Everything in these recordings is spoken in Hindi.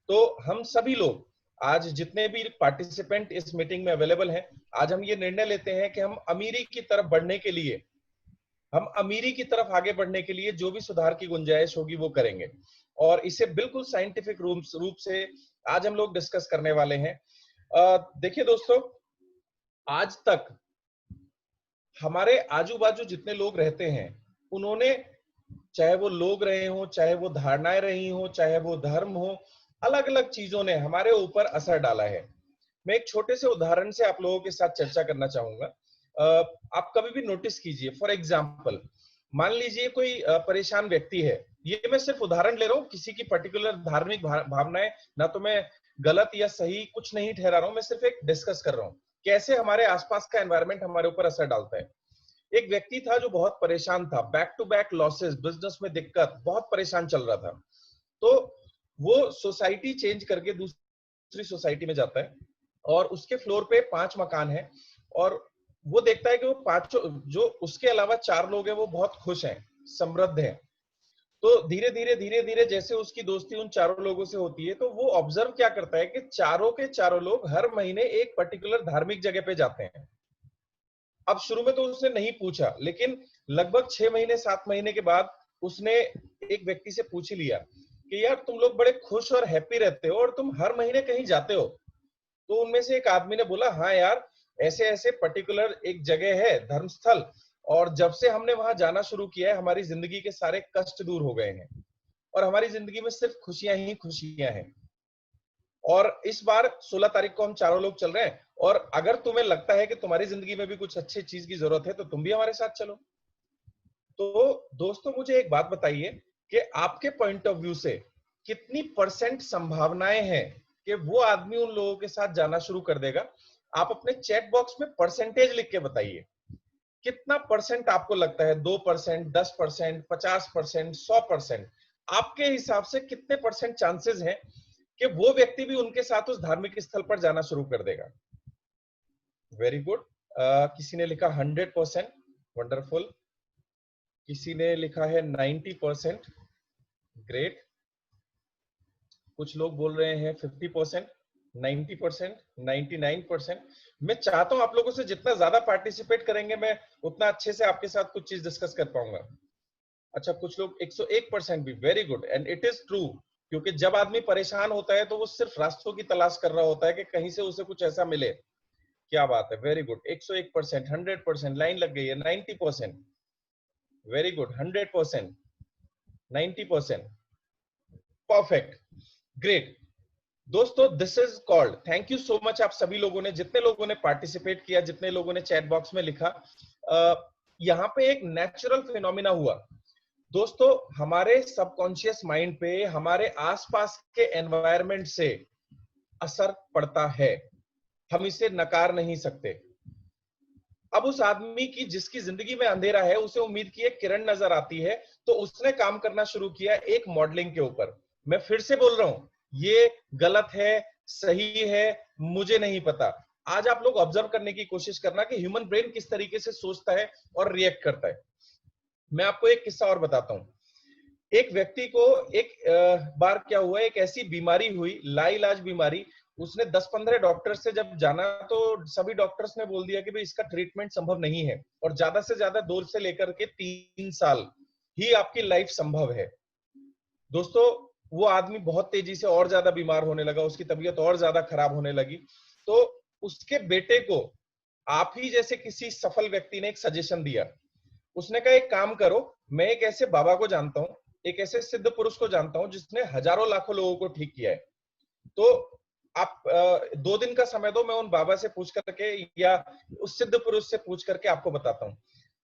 तो हम सभी लोग आज जितने भी पार्टिसिपेंट इस मीटिंग में अवेलेबल हैं, आज हम ये निर्णय लेते हैं कि हम अमीरी की तरफ बढ़ने के लिए, हम अमीरी की तरफ आगे बढ़ने के लिए जो भी सुधार की गुंजाइश होगी वो करेंगे। और इसे बिल्कुल साइंटिफिक रूप से आज हम लोग डिस्कस करने वाले हैं। देखिए दोस्तों, आज तक हमारे आजू बाजू जितने लोग रहते हैं, उन्होंने, चाहे वो लोग रहे हों, चाहे वो धारणाएं रही हों, चाहे वो धर्म हो, अलग अलग चीजों ने हमारे ऊपर असर डाला है। मैं एक छोटे से उदाहरण से आप लोगों के साथ चर्चा करना चाहूंगा। आप कभी भी नोटिस कीजिए, फॉर एग्जाम्पल मान लीजिए कोई परेशान व्यक्ति है। ये मैं सिर्फ उदाहरण ले रहा हूँ, किसी की पर्टिकुलर धार्मिक भावनाएं, ना तो मैं गलत या सही कुछ नहीं ठहरा रहा हूँ, मैं सिर्फ एक डिस्कस कर रहा हूँ कैसे हमारे आसपास का एनवायरनमेंट हमारे ऊपर असर डालता है। एक व्यक्ति था जो बहुत परेशान था, back to back losses, business में दिक्कत, बहुत परेशान चल रहा था। तो वो सोसाइटी चेंज करके दूसरी सोसाइटी में जाता है और उसके फ्लोर पे 5 मकान है और वो देखता है कि वो पांचों, जो उसके अलावा 4 लोग हैं, वो बहुत खुश हैं, समृद्ध हैं। तो धीरे धीरे जैसे उसकी दोस्ती उन चारों लोगों से होती है, तो वो ऑब्जर्व क्या करता है कि चारों के चारों लोग हर महीने एक पर्टिकुलर धार्मिक जगह पे जाते हैं। अब शुरू में तो उसने नहीं पूछा, लेकिन लगभग 6 महीने 7 महीने के बाद उसने एक व्यक्ति से पूछ ही लिया कि यार तुम लोग बड़े खुश और हैप्पी रहते हो और तुम हर महीने कहीं जाते हो। तो उनमें से एक आदमी ने बोला, हाँ यार, ऐसे ऐसे पर्टिकुलर एक जगह है धर्मस्थल, और जब से हमने वहां जाना शुरू किया है, हमारी जिंदगी के सारे कष्ट दूर हो गए हैं और हमारी जिंदगी में सिर्फ खुशियां ही खुशियां हैं। और इस बार 16 तारीख को हम चारों लोग चल रहे हैं, और अगर तुम्हें लगता है कि तुम्हारी जिंदगी में भी कुछ अच्छी चीज की जरूरत है तो तुम भी हमारे साथ चलो। तो दोस्तों, मुझे एक बात बताइए कि आपके पॉइंट ऑफ व्यू से कितनी परसेंट संभावनाएं हैं कि वो आदमी उन लोगों के साथ जाना शुरू कर देगा? आप अपने चैट बॉक्स में परसेंटेज लिख के बताइए, कितना परसेंट आपको लगता है? 2%, 10%, 50%, 100%? आपके हिसाब से कितने परसेंट चांसेस हैं कि वो व्यक्ति भी उनके साथ उस धार्मिक स्थल पर जाना शुरू कर देगा? Very good. किसी ने लिखा 100%, वंडरफुल। किसी ने लिखा है 90%, ग्रेट। कुछ लोग बोल रहे हैं 50%, 90%, 99%। मैं चाहता हूं आप लोगों से जितना ज्यादा पार्टिसिपेट करेंगे, मैं उतना अच्छे से आपके साथ कुछ चीज डिस्कस कर पाऊंगा। अच्छा, कुछ लोग 101% भी, very good, and it is true. क्योंकि जब आदमी परेशान होता है तो वो सिर्फ रास्तों की तलाश कर रहा होता है कि कहीं से उसे कुछ ऐसा मिले। क्या बात है, वेरी गुड। 101%, 100%, लाइन लग गई है। 90%, वेरी गुड। 100%, 90%, perfect, great. दोस्तों, this is called, thank you so much आप सभी लोगों ने, जितने लोगों ने पार्टिसिपेट किया, जितने लोगों ने चैट बॉक्स में लिखा। यहाँ पे एक नेचुरल फिनोमिना हुआ दोस्तों। हमारे सबकॉन्शियस माइंड पे हमारे आसपास के एनवायरनमेंट से असर पड़ता है, हम इसे नकार नहीं सकते। अब उस आदमी की जिसकी जिंदगी में अंधेरा है, उसे उम्मीद की एक किरण नजर आती है, तो उसने काम करना शुरू किया एक मॉडलिंग के ऊपर। मैं फिर से बोल रहा हूं, ये गलत है, सही है, मुझे नहीं पता। आज आप लोग ऑब्जर्व करने की कोशिश करना कि ह्यूमन ब्रेन किस तरीके से सोचता है और रिएक्ट करता है। मैं आपको एक किस्सा और बताता हूं। एक व्यक्ति को एक बार क्या हुआ, एक ऐसी बीमारी हुई, लाइलाज बीमारी। उसने 10-15 डॉक्टर से जब जाना, तो सभी डॉक्टर्स ने बोल दिया कि भाई इसका ट्रीटमेंट संभव नहीं है, और ज्यादा से ज्यादा 2 से लेकर के 3 साल ही आपकी लाइफ संभव है। दोस्तों, वो आदमी बहुत तेजी से और ज्यादा बीमार होने लगा, उसकी तबीयत और ज्यादा खराब होने लगी। तो उसके बेटे को आप ही जैसे किसी सफल व्यक्ति ने एक सजेशन दिया। उसने कहा, एक काम करो, मैं एक ऐसे बाबा को जानता हूं, एक ऐसे सिद्ध पुरुष को जानता हूं जिसने हजारों लाखों लोगों को ठीक किया है। तो आप 2 दिन का समय दो, मैं उन बाबा से पूछ करके या उस सिद्ध पुरुष से पूछ करके आपको बताता हूं।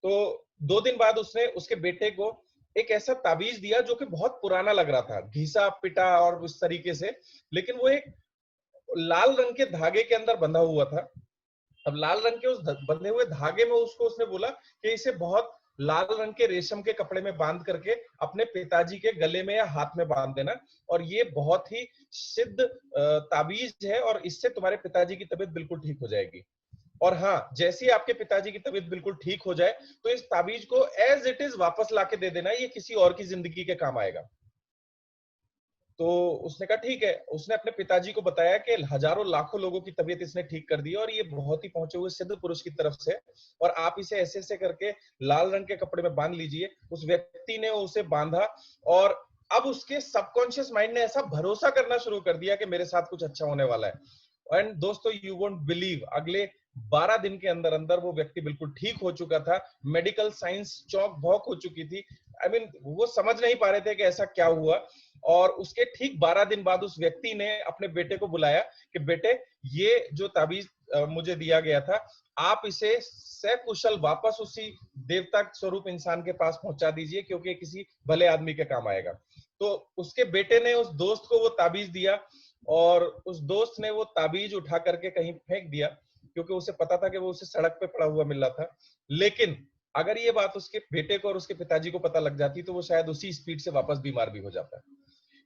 तो 2 दिन बाद उसने उसके बेटे को एक ऐसा ताबीज दिया जो कि बहुत पुराना लग रहा था, घिसा पिटा और उस तरीके से, लेकिन वो एक लाल रंग के धागे के अंदर बंधा हुआ था। अब लाल रंग के उस बंधे हुए धागे में उसने बोला कि इसे बहुत लाल रंग के रेशम के कपड़े में बांध करके अपने पिताजी के गले में या हाथ में बांध देना, और ये बहुत ही सिद्ध ताबीज है, और इससे तुम्हारे पिताजी की तबीयत बिल्कुल ठीक हो जाएगी। और हाँ, जैसे ही आपके पिताजी की तबीयत बिल्कुल ठीक हो जाए, तो इस ताबीज को एज इट इज वापस लाके दे देना, ये किसी और की जिंदगी के काम आएगा। तो उसने कहा ठीक है। उसने अपने पिताजी को बताया कि हजारों लाखों लोगों की तबीयत इसने ठीक कर दी है और ये बहुत ही पहुंचे हुए सिद्ध पुरुष की तरफ से, और आप इसे ऐसे ऐसे करके लाल रंग के कपड़े में बांध लीजिए। उस व्यक्ति ने उसे बांधा और अब उसके सबकॉन्शियस माइंड ने ऐसा भरोसा करना शुरू कर दिया कि मेरे साथ कुछ अच्छा होने वाला है। एंड दोस्तों, यू वोंट बिलीव, अगले 12 दिन के अंदर अंदर वो व्यक्ति बिल्कुल ठीक हो चुका था। मेडिकल साइंस चौक भौंक हो चुकी थी। आई मीन वो समझ नहीं पा रहे थे कि ऐसा क्या हुआ। और उसके ठीक 12 दिन बाद उस व्यक्ति ने अपने बेटे को बुलाया कि बेटे, ये जो ताबीज मुझे दिया गया था, आप इसे सकुशल वापस उसी देवता स्वरूप इंसान के पास पहुंचा दीजिए, क्योंकि किसी भले आदमी के काम आएगा। तो उसके बेटे ने उस दोस्त को वो ताबीज दिया और उस दोस्त ने वो ताबीज उठा करके कहीं फेंक दिया, क्योंकि उसे पता था कि वो उसे सड़क पे पड़ा हुआ मिल रहा था। लेकिन अगर ये बात उसके बेटे को और उसके पिताजी को पता लग जाती तो वो शायद उसी स्पीड से वापस बीमार भी हो जाता।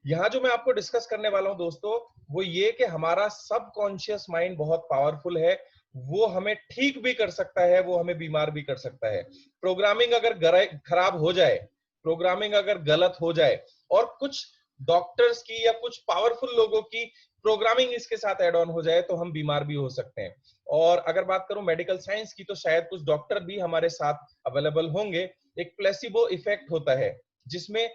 यहाँ जो मैं आपको डिस्कस करने वाला हूं दोस्तों, वो ये कि हमारा सबकॉन्शियस माइंड बहुत पावरफुल है। वो हमें ठीक भी कर सकता है, वो हमें बीमार भी कर सकता है। प्रोग्रामिंग अगर खराब हो जाए, प्रोग्रामिंग अगर गलत हो जाए, और कुछ डॉक्टर्स की या कुछ पावरफुल लोगों की प्रोग्रामिंग इसके साथ एड ऑन हो जाए, तो हम बीमार भी हो सकते हैं। और अगर बात करूं मेडिकल साइंस की, तो शायद कुछ डॉक्टर भी हमारे साथ अवेलेबल होंगे। एक प्लेसिबो इफेक्ट होता है, जिसमें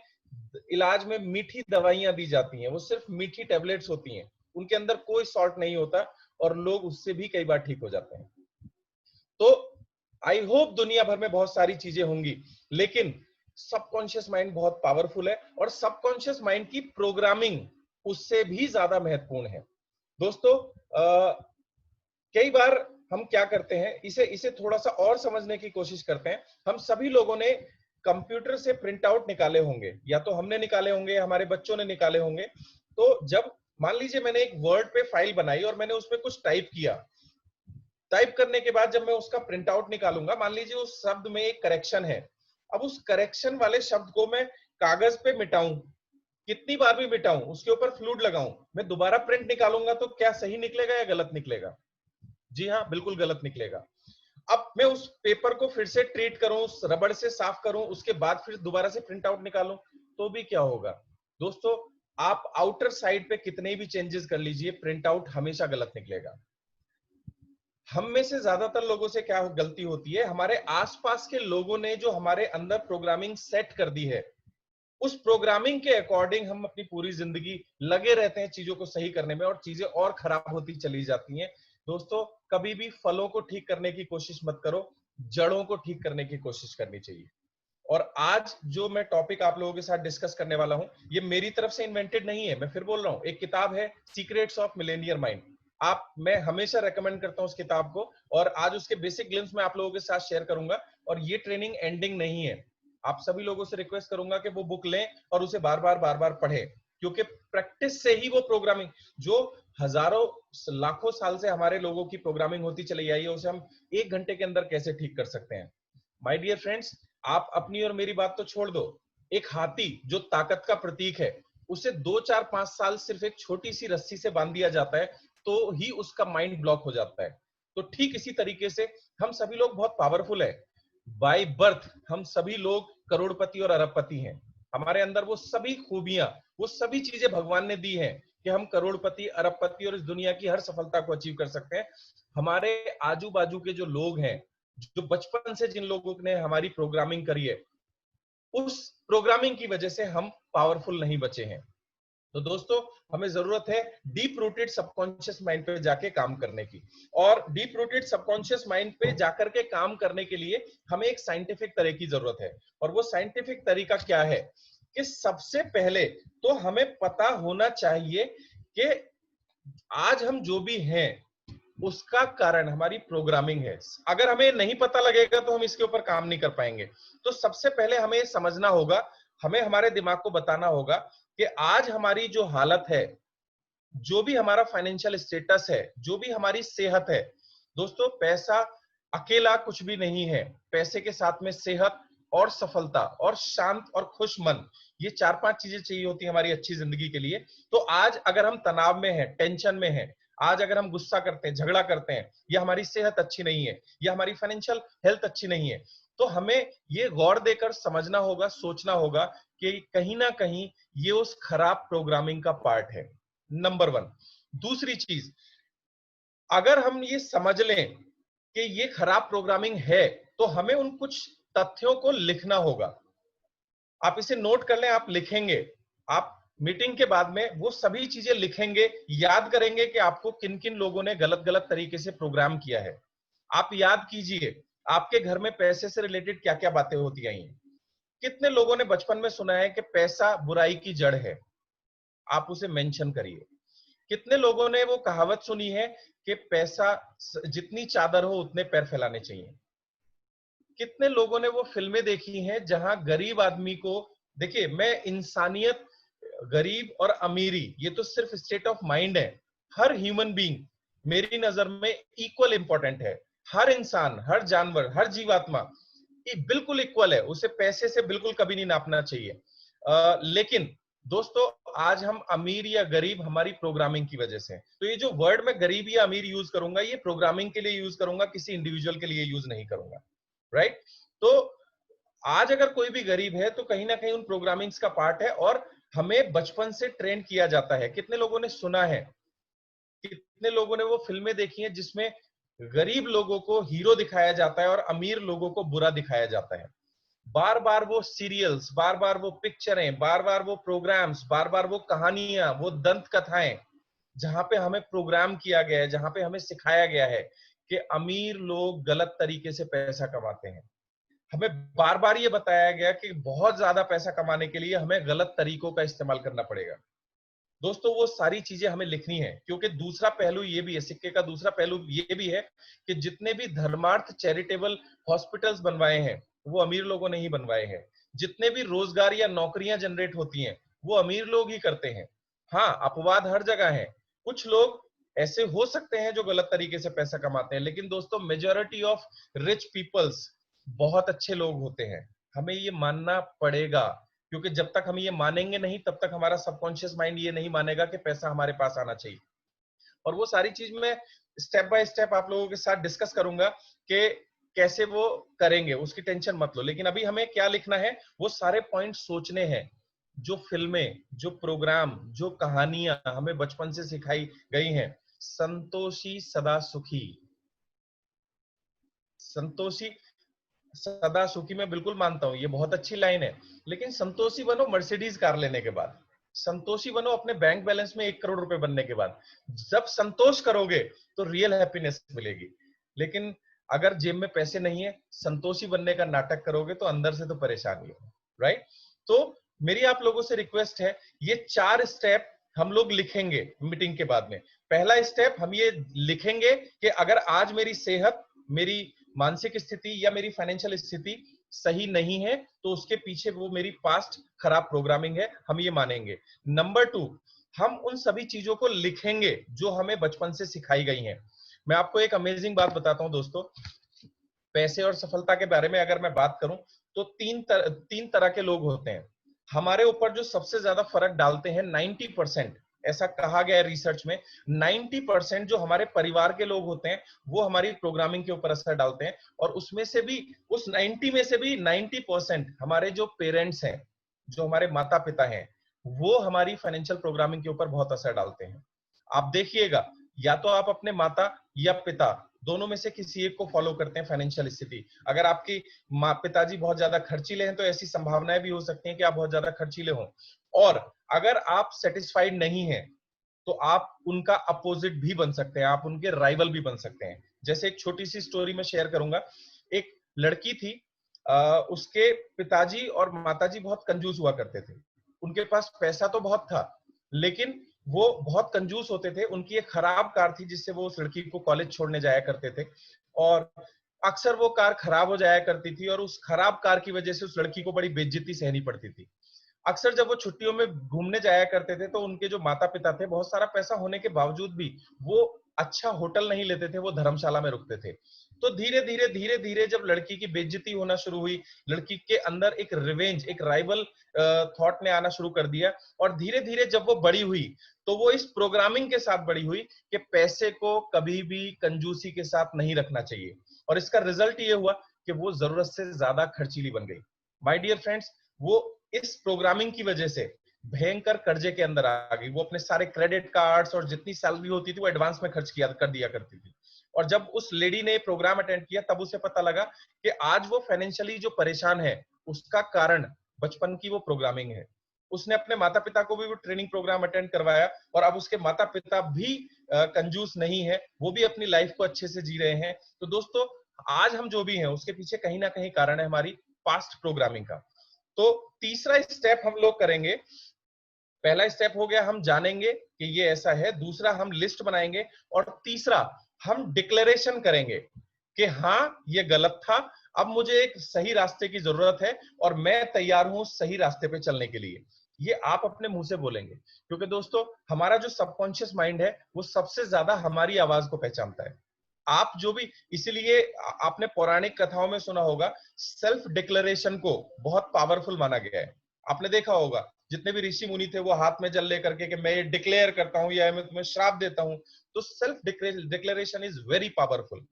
इलाज में मीठी दवाइयां दी जाती हैं। वो सिर्फ मीठी टेबलेट्स होती हैं, उनके अंदर कोई सॉल्ट नहीं होता, और लोग उससे भी कई बार ठीक हो जाते हैं। तो आई होप दुनिया भर में बहुत सारी चीजें होंगी, लेकिन सबकॉन्शियस माइंड बहुत पावरफुल है, और सबकॉन्शियस माइंड की प्रोग्रामिंग उससे भी ज्यादा महत्वपूर्ण है। दोस्तों, कई बार हम क्या करते हैं, इसे इसे थोड़ा सा और समझने की कोशिश करते हैं। हम सभी लोगों ने कंप्यूटर से प्रिंट आउट निकाले होंगे, या तो हमने निकाले होंगे, हमारे बच्चों ने निकाले होंगे। तो जब मान लीजिए मैंने एक वर्ड पे फाइल बनाई और मैंने उसमें कुछ टाइप किया, टाइप करने के बाद जब मैं उसका प्रिंट आउट निकालूंगा, मान लीजिए उस शब्द में एक करेक्शन है। अब उस करेक्शन वाले शब्द को मैं कागज पे मिटाऊं, कितनी बार भी मिटाऊं, उसके ऊपर फ्लूड लगाऊं, मैं दोबारा प्रिंट निकालूंगा तो क्या सही निकलेगा या गलत निकलेगा? जी हाँ, बिल्कुल गलत निकलेगा। अब मैं उस पेपर को फिर से ट्रीट करूं, उस रबड़ से साफ करूं, उसके बाद फिर दोबारा से प्रिंट आउट निकालूं, तो भी क्या होगा? दोस्तों, आप आउटर साइड पे कितने भी चेंजेस कर लीजिए, प्रिंट आउट हमेशा गलत निकलेगा। हम में से ज्यादातर लोगों से क्या गलती होती है, हमारे आसपास के लोगों ने जो हमारे अंदर प्रोग्रामिंग सेट कर दी है, उस प्रोग्रामिंग के अकॉर्डिंग हम अपनी पूरी जिंदगी लगे रहते हैं चीजों को सही करने में, और चीजें और खराब होती चली जाती हैं। दोस्तों, कभी भी फलों को ठीक करने की कोशिश मत करो, जड़ों को ठीक करने की कोशिश करनी चाहिए। और आज जो मैं टॉपिक आप लोगों के साथ डिस्कस करने वाला हूं, ये मेरी तरफ से इन्वेंटेड नहीं है, मैं फिर बोल रहा हूं। एक किताब है सीक्रेट्स ऑफ मिलेनियर माइंड। मैं हमेशा रेकमेंड करता हूं उस किताब को, और आज उसके बेसिक ग्लिम्स मैं आप लोगों के साथ शेयर करूंगा। और ये ट्रेनिंग एंडिंग नहीं है, आप सभी लोगों से रिक्वेस्ट करूंगा कि वो बुक लें और उसे बार बार पढ़ें, क्योंकि प्रैक्टिस से ही वो प्रोग्रामिंग, जो हजारों लाखों साल से हमारे लोगों की प्रोग्रामिंग होती चली आई है, उसे हम 1 घंटे के अंदर कैसे ठीक कर सकते हैं। माय डियर फ्रेंड्स, आप अपनी और मेरी बात तो छोड़ दो, एक हाथी जो ताकत का प्रतीक है, उसे 2 4 5 साल सिर्फ एक छोटी सी रस्सी से बांध दिया जाता है, तो ही उसका माइंड ब्लॉक हो जाता है। तो ठीक इसी तरीके से हम सभी लोग बहुत पावरफुल है। बाय बर्थ हम सभी लोग करोड़पति और अरबपति हैं। हमारे अंदर वो सभी खूबियां, वो सभी चीजें भगवान ने दी हैं कि हम करोड़पति, अरबपति और इस दुनिया की हर सफलता को अचीव कर सकते हैं। हमारे आजू बाजू के जो लोग हैं, जो बचपन से जिन लोगों ने हमारी प्रोग्रामिंग करी है, उस प्रोग्रामिंग की वजह से हम पावरफुल नहीं बचे हैं। तो दोस्तों, हमें जरूरत है डीप रूटेड सबकॉन्शियस माइंड पे जाके काम करने की। और डीप रूटेड सबकॉन्शियस माइंड पे जाकर के काम करने के लिए हमें एक साइंटिफिक तरह की जरूरत है। और वो साइंटिफिक तरीका क्या है कि सबसे पहले तो हमें पता होना चाहिए कि आज हम जो भी हैं उसका कारण हमारी प्रोग्रामिंग है। अगर हमें नहीं पता लगेगा तो हम इसके ऊपर काम नहीं कर पाएंगे। तो सबसे पहले हमें समझना होगा, हमें हमारे दिमाग को बताना होगा कि आज हमारी जो हालत है, जो भी हमारा फाइनेंशियल स्टेटस है, जो भी हमारी सेहत है, दोस्तों पैसा अकेला कुछ भी नहीं है। पैसे के साथ में सेहत और सफलता और शांत और खुश मन, ये 4 5 चीजें चाहिए होती है हमारी अच्छी जिंदगी के लिए। तो आज अगर हम तनाव में हैं, टेंशन में हैं, आज अगर हम गुस्सा करते हैं, झगड़ा करते हैं, या हमारी सेहत अच्छी नहीं है, या हमारी फाइनेंशियल हेल्थ अच्छी नहीं है, तो हमें ये गौर देकर समझना होगा, सोचना होगा कि कहीं ना कहीं ये उस खराब प्रोग्रामिंग का पार्ट है, नंबर वन। दूसरी चीज, अगर हम ये समझ लें कि ये खराब प्रोग्रामिंग है, तो हमें उन कुछ तथ्यों को लिखना होगा। आप इसे नोट कर लें, आप लिखेंगे, आप मीटिंग के बाद में वो सभी चीजें लिखेंगे, याद करेंगे कि आपको किन किन लोगों ने गलत गलत तरीके से प्रोग्राम किया है। आप याद कीजिए, आपके घर में पैसे से रिलेटेड क्या क्या बातें होती आई हैं। कितने लोगों ने बचपन में सुना है कि पैसा बुराई की जड़ है, आप उसे मेंशन करिए। कितने लोगों ने वो कहावत सुनी है कि पैसा जितनी चादर हो उतने पैर फैलाने चाहिए। कितने लोगों ने वो फिल्में देखी हैं जहां गरीब आदमी को, देखिए मैं इंसानियत, गरीब और अमीरी ये तो सिर्फ स्टेट ऑफ माइंड है। हर ह्यूमन बीइंग मेरी नजर में इक्वल इंपॉर्टेंट है। हर इंसान, हर जानवर, हर जीवात्मा ये बिल्कुल इक्वल है, उसे पैसे से बिल्कुल कभी नहीं नापना चाहिए। लेकिन दोस्तों, आज हम अमीर या गरीब हमारी प्रोग्रामिंग की वजह से, तो ये जो वर्ड मैं गरीब या अमीर यूज करूंगा, ये प्रोग्रामिंग के लिए यूज करूंगा, किसी इंडिविजुअल के लिए यूज नहीं करूंगा, राइट? तो आज अगर कोई भी गरीब है तो कहीं ना कहीं उन प्रोग्रामिंग्स का पार्ट है, और हमें बचपन से ट्रेन किया जाता है। कितने लोगों ने सुना है, कितने लोगों ने वो फिल्में देखी हैं जिसमें गरीब लोगों को हीरो दिखाया जाता है और अमीर लोगों को बुरा दिखाया जाता है। बार बार वो सीरियल्स, बार बार वो पिक्चरें, बार बार वो प्रोग्राम्स, बार बार वो कहानियां, वो दंत कथाएं, जहां पे हमें प्रोग्राम किया गया है, जहां पे हमें सिखाया गया है कि अमीर लोग गलत तरीके से पैसा कमाते हैं। हमें बार बार ये बताया गया कि बहुत ज्यादा पैसा कमाने के लिए हमें गलत तरीकों का इस्तेमाल करना पड़ेगा। दोस्तों, वो सारी चीजें हमें लिखनी है, क्योंकि दूसरा पहलू ये भी है, सिक्के का दूसरा पहलू ये भी है कि जितने भी धर्मार्थ चैरिटेबल हॉस्पिटल्स बनवाए हैं, वो अमीर लोगों ने ही बनवाए हैं। जितने भी रोजगार या नौकरियां जनरेट होती हैं, वो अमीर लोग ही करते हैं। हाँ, अपवाद हर जगह है, कुछ लोग ऐसे हो सकते हैं जो गलत तरीके से पैसा कमाते हैं, लेकिन दोस्तों मेजोरिटी ऑफ रिच पीपल्स बहुत अच्छे लोग होते हैं। हमें ये मानना पड़ेगा, क्योंकि जब तक हम ये मानेंगे नहीं, तब तक हमारा सबकॉन्शियस माइंड ये नहीं मानेगा कि पैसा हमारे पास आना चाहिए। और वो सारी चीज मैं स्टेप बाय स्टेप आप लोगों के साथ डिस्कस करूंगा कि कैसे वो करेंगे, उसकी टेंशन मत लो। लेकिन अभी हमें क्या लिखना है, वो सारे पॉइंट सोचने हैं। जो फिल्में, जो प्रोग्राम, जो कहानियां हमें बचपन से सिखाई गई हैं, संतोषी सदा सुखी, संतोषी सदा सुखी, मैं बिल्कुल मानता हूं, ये बहुत अच्छी लाइन है। लेकिन संतोषी बनो मर्सिडीज कार लेने के बाद, संतोषी बनो अपने बैंक बैलेंस में 1 करोड़ रुपए बनने के बाद। जब संतोष करोगे तो रियल हैप्पीनेस मिलेगी। लेकिन अगर जेब में पैसे नहीं है, संतोषी बनने का नाटक करोगे, तो अंदर से तो परेशानी है, राइट? तो मेरी आप लोगों से रिक्वेस्ट है, ये 4 स्टेप हम लोग लिखेंगे मीटिंग के बाद में। पहला स्टेप हम ये लिखेंगे कि अगर आज मेरी सेहत, मेरी मानसिक स्थिति या मेरी फाइनेंशियल स्थिति सही नहीं है, तो उसके पीछे वो मेरी पास्ट खराब प्रोग्रामिंग है, हम ये मानेंगे। नंबर 2, हम उन सभी चीजों को लिखेंगे जो हमें बचपन से सिखाई गई हैं। मैं आपको एक अमेजिंग बात बताता हूं दोस्तों, पैसे और सफलता के बारे में अगर मैं बात करूं, तो तीन तरह के लोग होते हैं। हमारे ऊपर जो सबसे ज्यादा फर्क डालते हैं, 90%, ऐसा कहा गया है रिसर्च में, 90% जो हमारे परिवार के लोग होते हैं, वो हमारी प्रोग्रामिंग के ऊपर असर डालते हैं। और उसमें से भी, उस 90 में से भी 90% हमारे जो पेरेंट्स हैं, जो हमारे माता पिता हैं, वो हमारी फाइनेंशियल प्रोग्रामिंग के ऊपर बहुत असर डालते हैं। आप देखिएगा, या तो आप अपने माता या पिता दोनों में से किसी एक को फॉलो करते हैं फाइनेंशियल स्थिति। अगर आपकी माँ पिताजी बहुत ज्यादा खर्चीले हैं, तो ऐसी संभावनाएं भी हो सकती हैं कि आप बहुत ज्यादा खर्चीले हों। और अगर आप सेटिस्फाइड नहीं हैं, तो आप उनका अपोजिट भी बन सकते हैं, आप उनके राइवल भी बन सकते हैं। जैसे एक छोटी सी स्टोरी मैं शेयर करूंगा। एक लड़की थी, उसके पिताजी और माताजी बहुत कंजूस हुआ करते थे। उनके पास पैसा तो बहुत था, लेकिन वो बहुत कंजूस होते थे। उनकी एक खराब कार थी जिससे वो उस लड़की को कॉलेज छोड़ने जाया करते थे, और अक्सर वो कार खराब हो जाया करती थी, और उस खराब कार की वजह से उस लड़की को बड़ी बेइज्जती सहनी पड़ती थी। अक्सर जब वो छुट्टियों में घूमने जाया करते थे, तो उनके जो माता पिता थे, बहुत सारा पैसा होने के बावजूद भी वो अच्छा होटल नहीं लेते थे, वो धर्मशाला में रुकते थे। तो धीरे धीरे धीरे धीरे जब लड़की की बेइज्जती होना शुरू हुई, लड़की के अंदर एक रिवेंज, एक राइवल थॉट ने आना शुरू कर दिया। और धीरे धीरे जब वो बड़ी हुई, तो वो इस प्रोग्रामिंग के साथ बड़ी हुई कि पैसे को कभी भी कंजूसी के साथ नहीं रखना चाहिए। और इसका रिजल्ट ये हुआ कि वो जरूरत से ज्यादा खर्चीली बन गई। माय डियर फ्रेंड्स, वो इस प्रोग्रामिंग की वजह से भयंकर कर्जे के अंदर आ गई। वो अपने सारे क्रेडिट कार्ड्स और जितनी सैलरी होती थी वो एडवांस में खर्च किया कर दिया करती थी। और जब उस लेडी ने प्रोग्राम अटेंड किया तब उसे पता लगा कि आज वो फाइनेंशियली जो परेशान है उसका कारण बचपन की वो प्रोग्रामिंग है। उसने अपने माता पिता को भी वो ट्रेनिंग प्रोग्राम अटेंड करवाया और अब उसके माता पिता भी कंजूस नहीं है, वो भी अपनी लाइफ को अच्छे से जी रहे हैं। तो दोस्तों, आज हम जो भी हैं उसके पीछे कहीं ना कहीं कारण है हमारी पास्ट प्रोग्रामिंग का। तो तीसरा स्टेप हम लोग करेंगे। पहला स्टेप हो गया, हम जानेंगे कि ये ऐसा है। दूसरा, हम लिस्ट बनाएंगे। और तीसरा, हम डिक्लेरेशन करेंगे कि हाँ ये गलत था, अब मुझे एक सही रास्ते की जरूरत है और मैं तैयार हूं सही रास्ते पे चलने के लिए। ये आप अपने मुंह से बोलेंगे, क्योंकि दोस्तों हमारा जो सबकॉन्शियस माइंड है वो सबसे ज्यादा हमारी आवाज को पहचानता है। आप जो भी, इसीलिए आपने पौराणिक कथाओं में सुना होगा, सेल्फ डिक्लेरेशन को बहुत पावरफुल माना गया है। आपने देखा होगा जितने भी ऋषि मुनि थे वो हाथ में जल लेकर के कि मैं ये डिक्लेयर करता हूं या मैं तुम्हें श्राप देता हूं। तो self declaration is very powerful.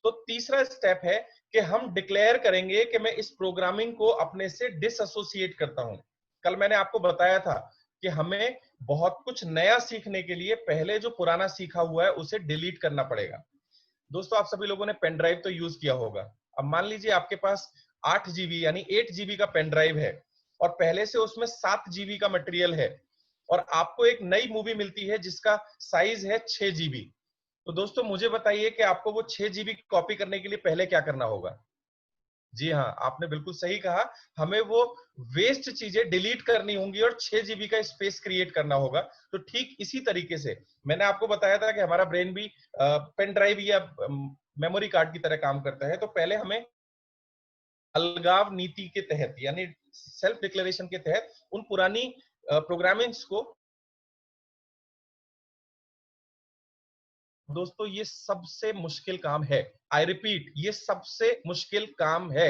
तो तीसरा स्टेप है कि हम डिक्लेयर करेंगे कि मैं इस प्रोग्रामिंग को अपने से डिसएसोसिएट करता हूं। कल मैंने आपको बताया था कि हमें बहुत कुछ नया सीखने के लिए पहले जो पुराना सीखा हुआ है उसे डिलीट करना पड़ेगा। दोस्तों, आप सभी लोगों ने पेन ड्राइव तो यूज किया होगा। अब मान लीजिए आपके पास 8 GB यानी 8 GB का पेन ड्राइव है और पहले से उसमें 7 GB का मटेरियल है और आपको एक नई मूवी मिलती है जिसका साइज है 6 GB। तो दोस्तों मुझे बताइए कि आपको वो 6 GB कॉपी करने के लिए पहले क्या करना होगा? जी हाँ, आपने बिल्कुल सही कहा। हमें वो वेस्ट चीजें डिलीट करनी होंगी और 6 GB का स्पेस क्रिएट करना होगा। तो ठीक इसी तरीके से मैंने आपको बताया था कि हमारा ब्रेन भी पेन ड्राइव या मेमोरी कार्ड की तरह काम करता है। तो पहले हमें अलगाव नीति के तहत यानी सेल्फ डिक्लेरेशन के तहत उन पुरानी प्रोग्रामिंग्स को, दोस्तों ये सबसे मुश्किल काम है। आई रिपीट, ये सबसे मुश्किल काम है।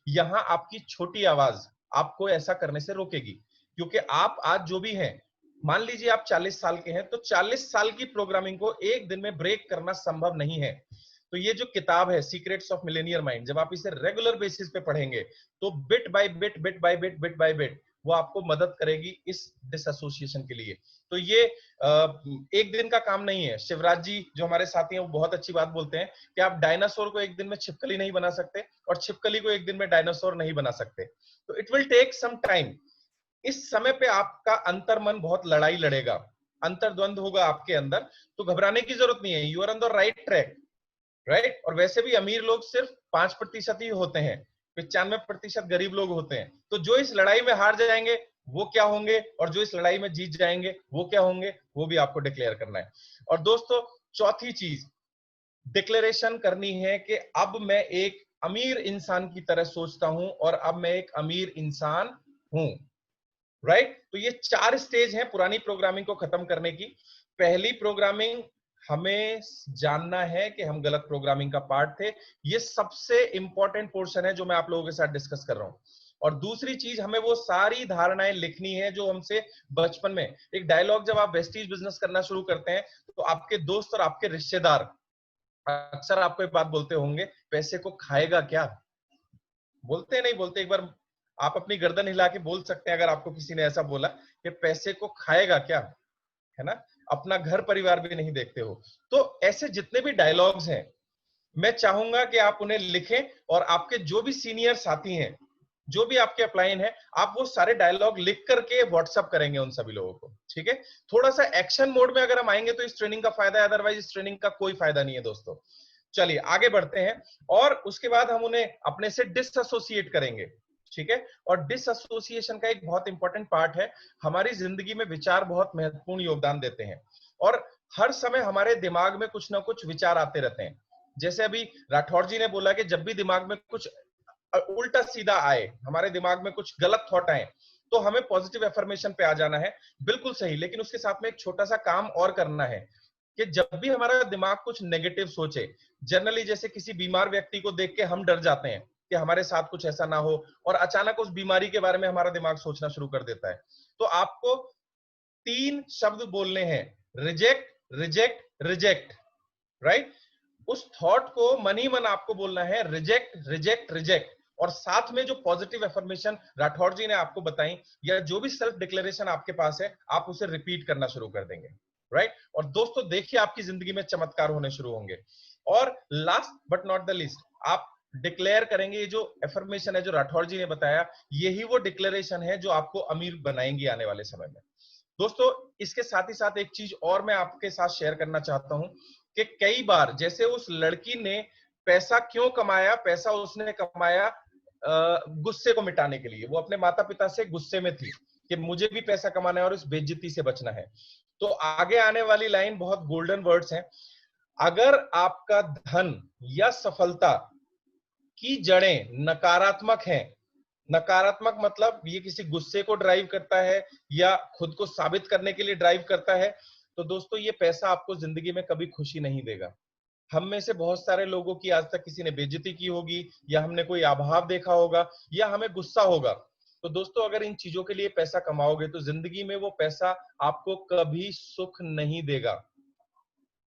यहां आपकी छोटी आवाज आपको ऐसा करने से रोकेगी, क्योंकि आप आज जो भी हैं, मान लीजिए आप 40 साल के हैं, तो 40 साल की प्रोग्रामिंग को एक दिन में ब्रेक करना संभव नहीं है। तो ये जो किताब है सीक्रेट्स ऑफ मिलेनियर माइंड, जब आप इसे रेगुलर बेसिस पे पढ़ेंगे तो bit by bit, bit by bit, bit by bit वो आपको मदद करेगी इस डिसएसोसिएशन के लिए। तो ये एक दिन का काम नहीं है। शिवराज जी जो हमारे साथी हैं वो बहुत अच्छी बात बोलते हैं कि आप डायनासोर को एक दिन में छिपकली नहीं बना सकते और छिपकली को एक दिन में डायनासोर नहीं बना सकते। तो it will take some time. इस समय पे आपका अंतर्मन बहुत लड़ाई लड़ेगा, अंतर्द्वंद होगा आपके अंदर। तो घबराने की जरूरत नहीं है, you are on the right track, right. और वैसे भी अमीर लोग सिर्फ 5% ही होते हैं, 95% गरीब लोग होते हैं। तो जो इस लड़ाई में हार जाएंगे वो क्या होंगे और जो इस लड़ाई में जीत जाएंगे वो क्या होंगे, वो भी आपको डिक्लेयर करना है। और दोस्तों चौथी चीज डिक्लेरेशन करनी है कि अब मैं एक अमीर इंसान की तरह सोचता हूं और अब मैं एक अमीर इंसान हूं, राइट। तो ये 4 स्टेज हैं पुरानी प्रोग्रामिंग को खत्म करने की। पहली प्रोग्रामिंग, हमें जानना है कि हम गलत प्रोग्रामिंग का पार्ट थे। ये सबसे इंपॉर्टेंट पोर्शन है जो मैं आप लोगों के साथ डिस्कस कर रहा हूं। और दूसरी चीज, हमें वो सारी धारणाएं लिखनी है जो हमसे बचपन में, एक डायलॉग जब आप वेस्टीज बिजनेस करना शुरू करते हैं तो आपके दोस्त और आपके रिश्तेदार अक्सर आपको एक बात बोलते होंगे, पैसे को खाएगा क्या? बोलते नहीं बोलते? एक बार आप अपनी गर्दन हिला के बोल सकते हैं अगर आपको किसी ने ऐसा बोला कि पैसे को खाएगा क्या, है ना? अपना घर परिवार भी नहीं देखते हो। तो ऐसे जितने भी डायलॉग्स हैं मैं चाहूंगा कि आप उन्हें लिखें और आपके जो भी सीनियर साथी हैं, जो भी आपके अपलाइन है, आप वो सारे डायलॉग लिख करके व्हाट्सअप करेंगे उन सभी लोगों को, ठीक है? थोड़ा सा एक्शन मोड में अगर हम आएंगे तो इस ट्रेनिंग का फायदा है, अदरवाइज इस ट्रेनिंग का कोई फायदा नहीं है दोस्तों। चलिए आगे बढ़ते हैं और उसके बाद हम उन्हें अपने से डिसएसोसिएट करेंगे, ठीक है? और डिसएसोसिएशन का एक बहुत इंपॉर्टेंट पार्ट है। हमारी जिंदगी में विचार बहुत महत्वपूर्ण योगदान देते हैं और हर समय हमारे दिमाग में कुछ ना कुछ विचार आते रहते हैं। जैसे अभी राठौर जी ने बोला कि जब भी दिमाग में कुछ उल्टा सीधा आए, हमारे दिमाग में कुछ गलत थॉट आए, तो हमें पॉजिटिव एफर्मेशन पे आ जाना है। बिल्कुल सही, लेकिन उसके साथ में एक छोटा सा काम और करना है कि जब भी हमारा दिमाग कुछ नेगेटिव सोचे, जनरली जैसे किसी बीमार व्यक्ति को देख के हम डर जाते हैं कि हमारे साथ कुछ ऐसा ना हो और अचानक उस बीमारी के बारे में हमारा दिमाग सोचना शुरू कर देता है। तो आपको 3 शब्द बोलने हैं, रिजेक्ट, रिजेक्ट, रिजेक्ट, राइट। उस थॉट को मन ही मन आपको बोलना है, रिजेक्ट, रिजेक्ट, रिजेक्ट। और साथ में जो पॉजिटिव एफर्मेशन राठौर जी ने आपको बताई या जो भी सेल्फ डिक्लेरेशन आपके पास है, आप उसे रिपीट करना शुरू कर देंगे, राइट? और दोस्तों देखिए आपकी जिंदगी में चमत्कार होने शुरू होंगे। और last but not the least, आप डिक्लेयर करेंगे, ये जो एफर्मेशन है जो राठौर जी ने बताया, यही वो डिक्लेरेशन है जो आपको अमीर बनाएंगी आने वाले समय में। दोस्तों इसके साथ ही साथ एक चीज और मैं आपके साथ शेयर करना चाहता हूं कि कई बार जैसे उस लड़की ने पैसा क्यों कमाया, पैसा उसने कमाया गुस्से को मिटाने के लिए। वो अपने माता पिता से गुस्से में थी कि मुझे भी पैसा कमाना है और इस बेइज्जती से बचना है। तो आगे आने वाली लाइन बहुत गोल्डन वर्ड्स हैं। अगर आपका धन या सफलता की जड़ें नकारात्मक हैं, नकारात्मक मतलब ये किसी गुस्से को ड्राइव करता है या खुद को साबित करने के लिए ड्राइव करता है, तो दोस्तों ये पैसा आपको जिंदगी में कभी खुशी नहीं देगा। हम में से बहुत सारे लोगों की आज तक किसी ने बेइज्जती की होगी, या हमने कोई अभाव देखा होगा, या हमें गुस्सा होगा। तो दोस्तों अगर इन चीजों के लिए पैसा कमाओगे तो जिंदगी में वो पैसा आपको कभी सुख नहीं देगा।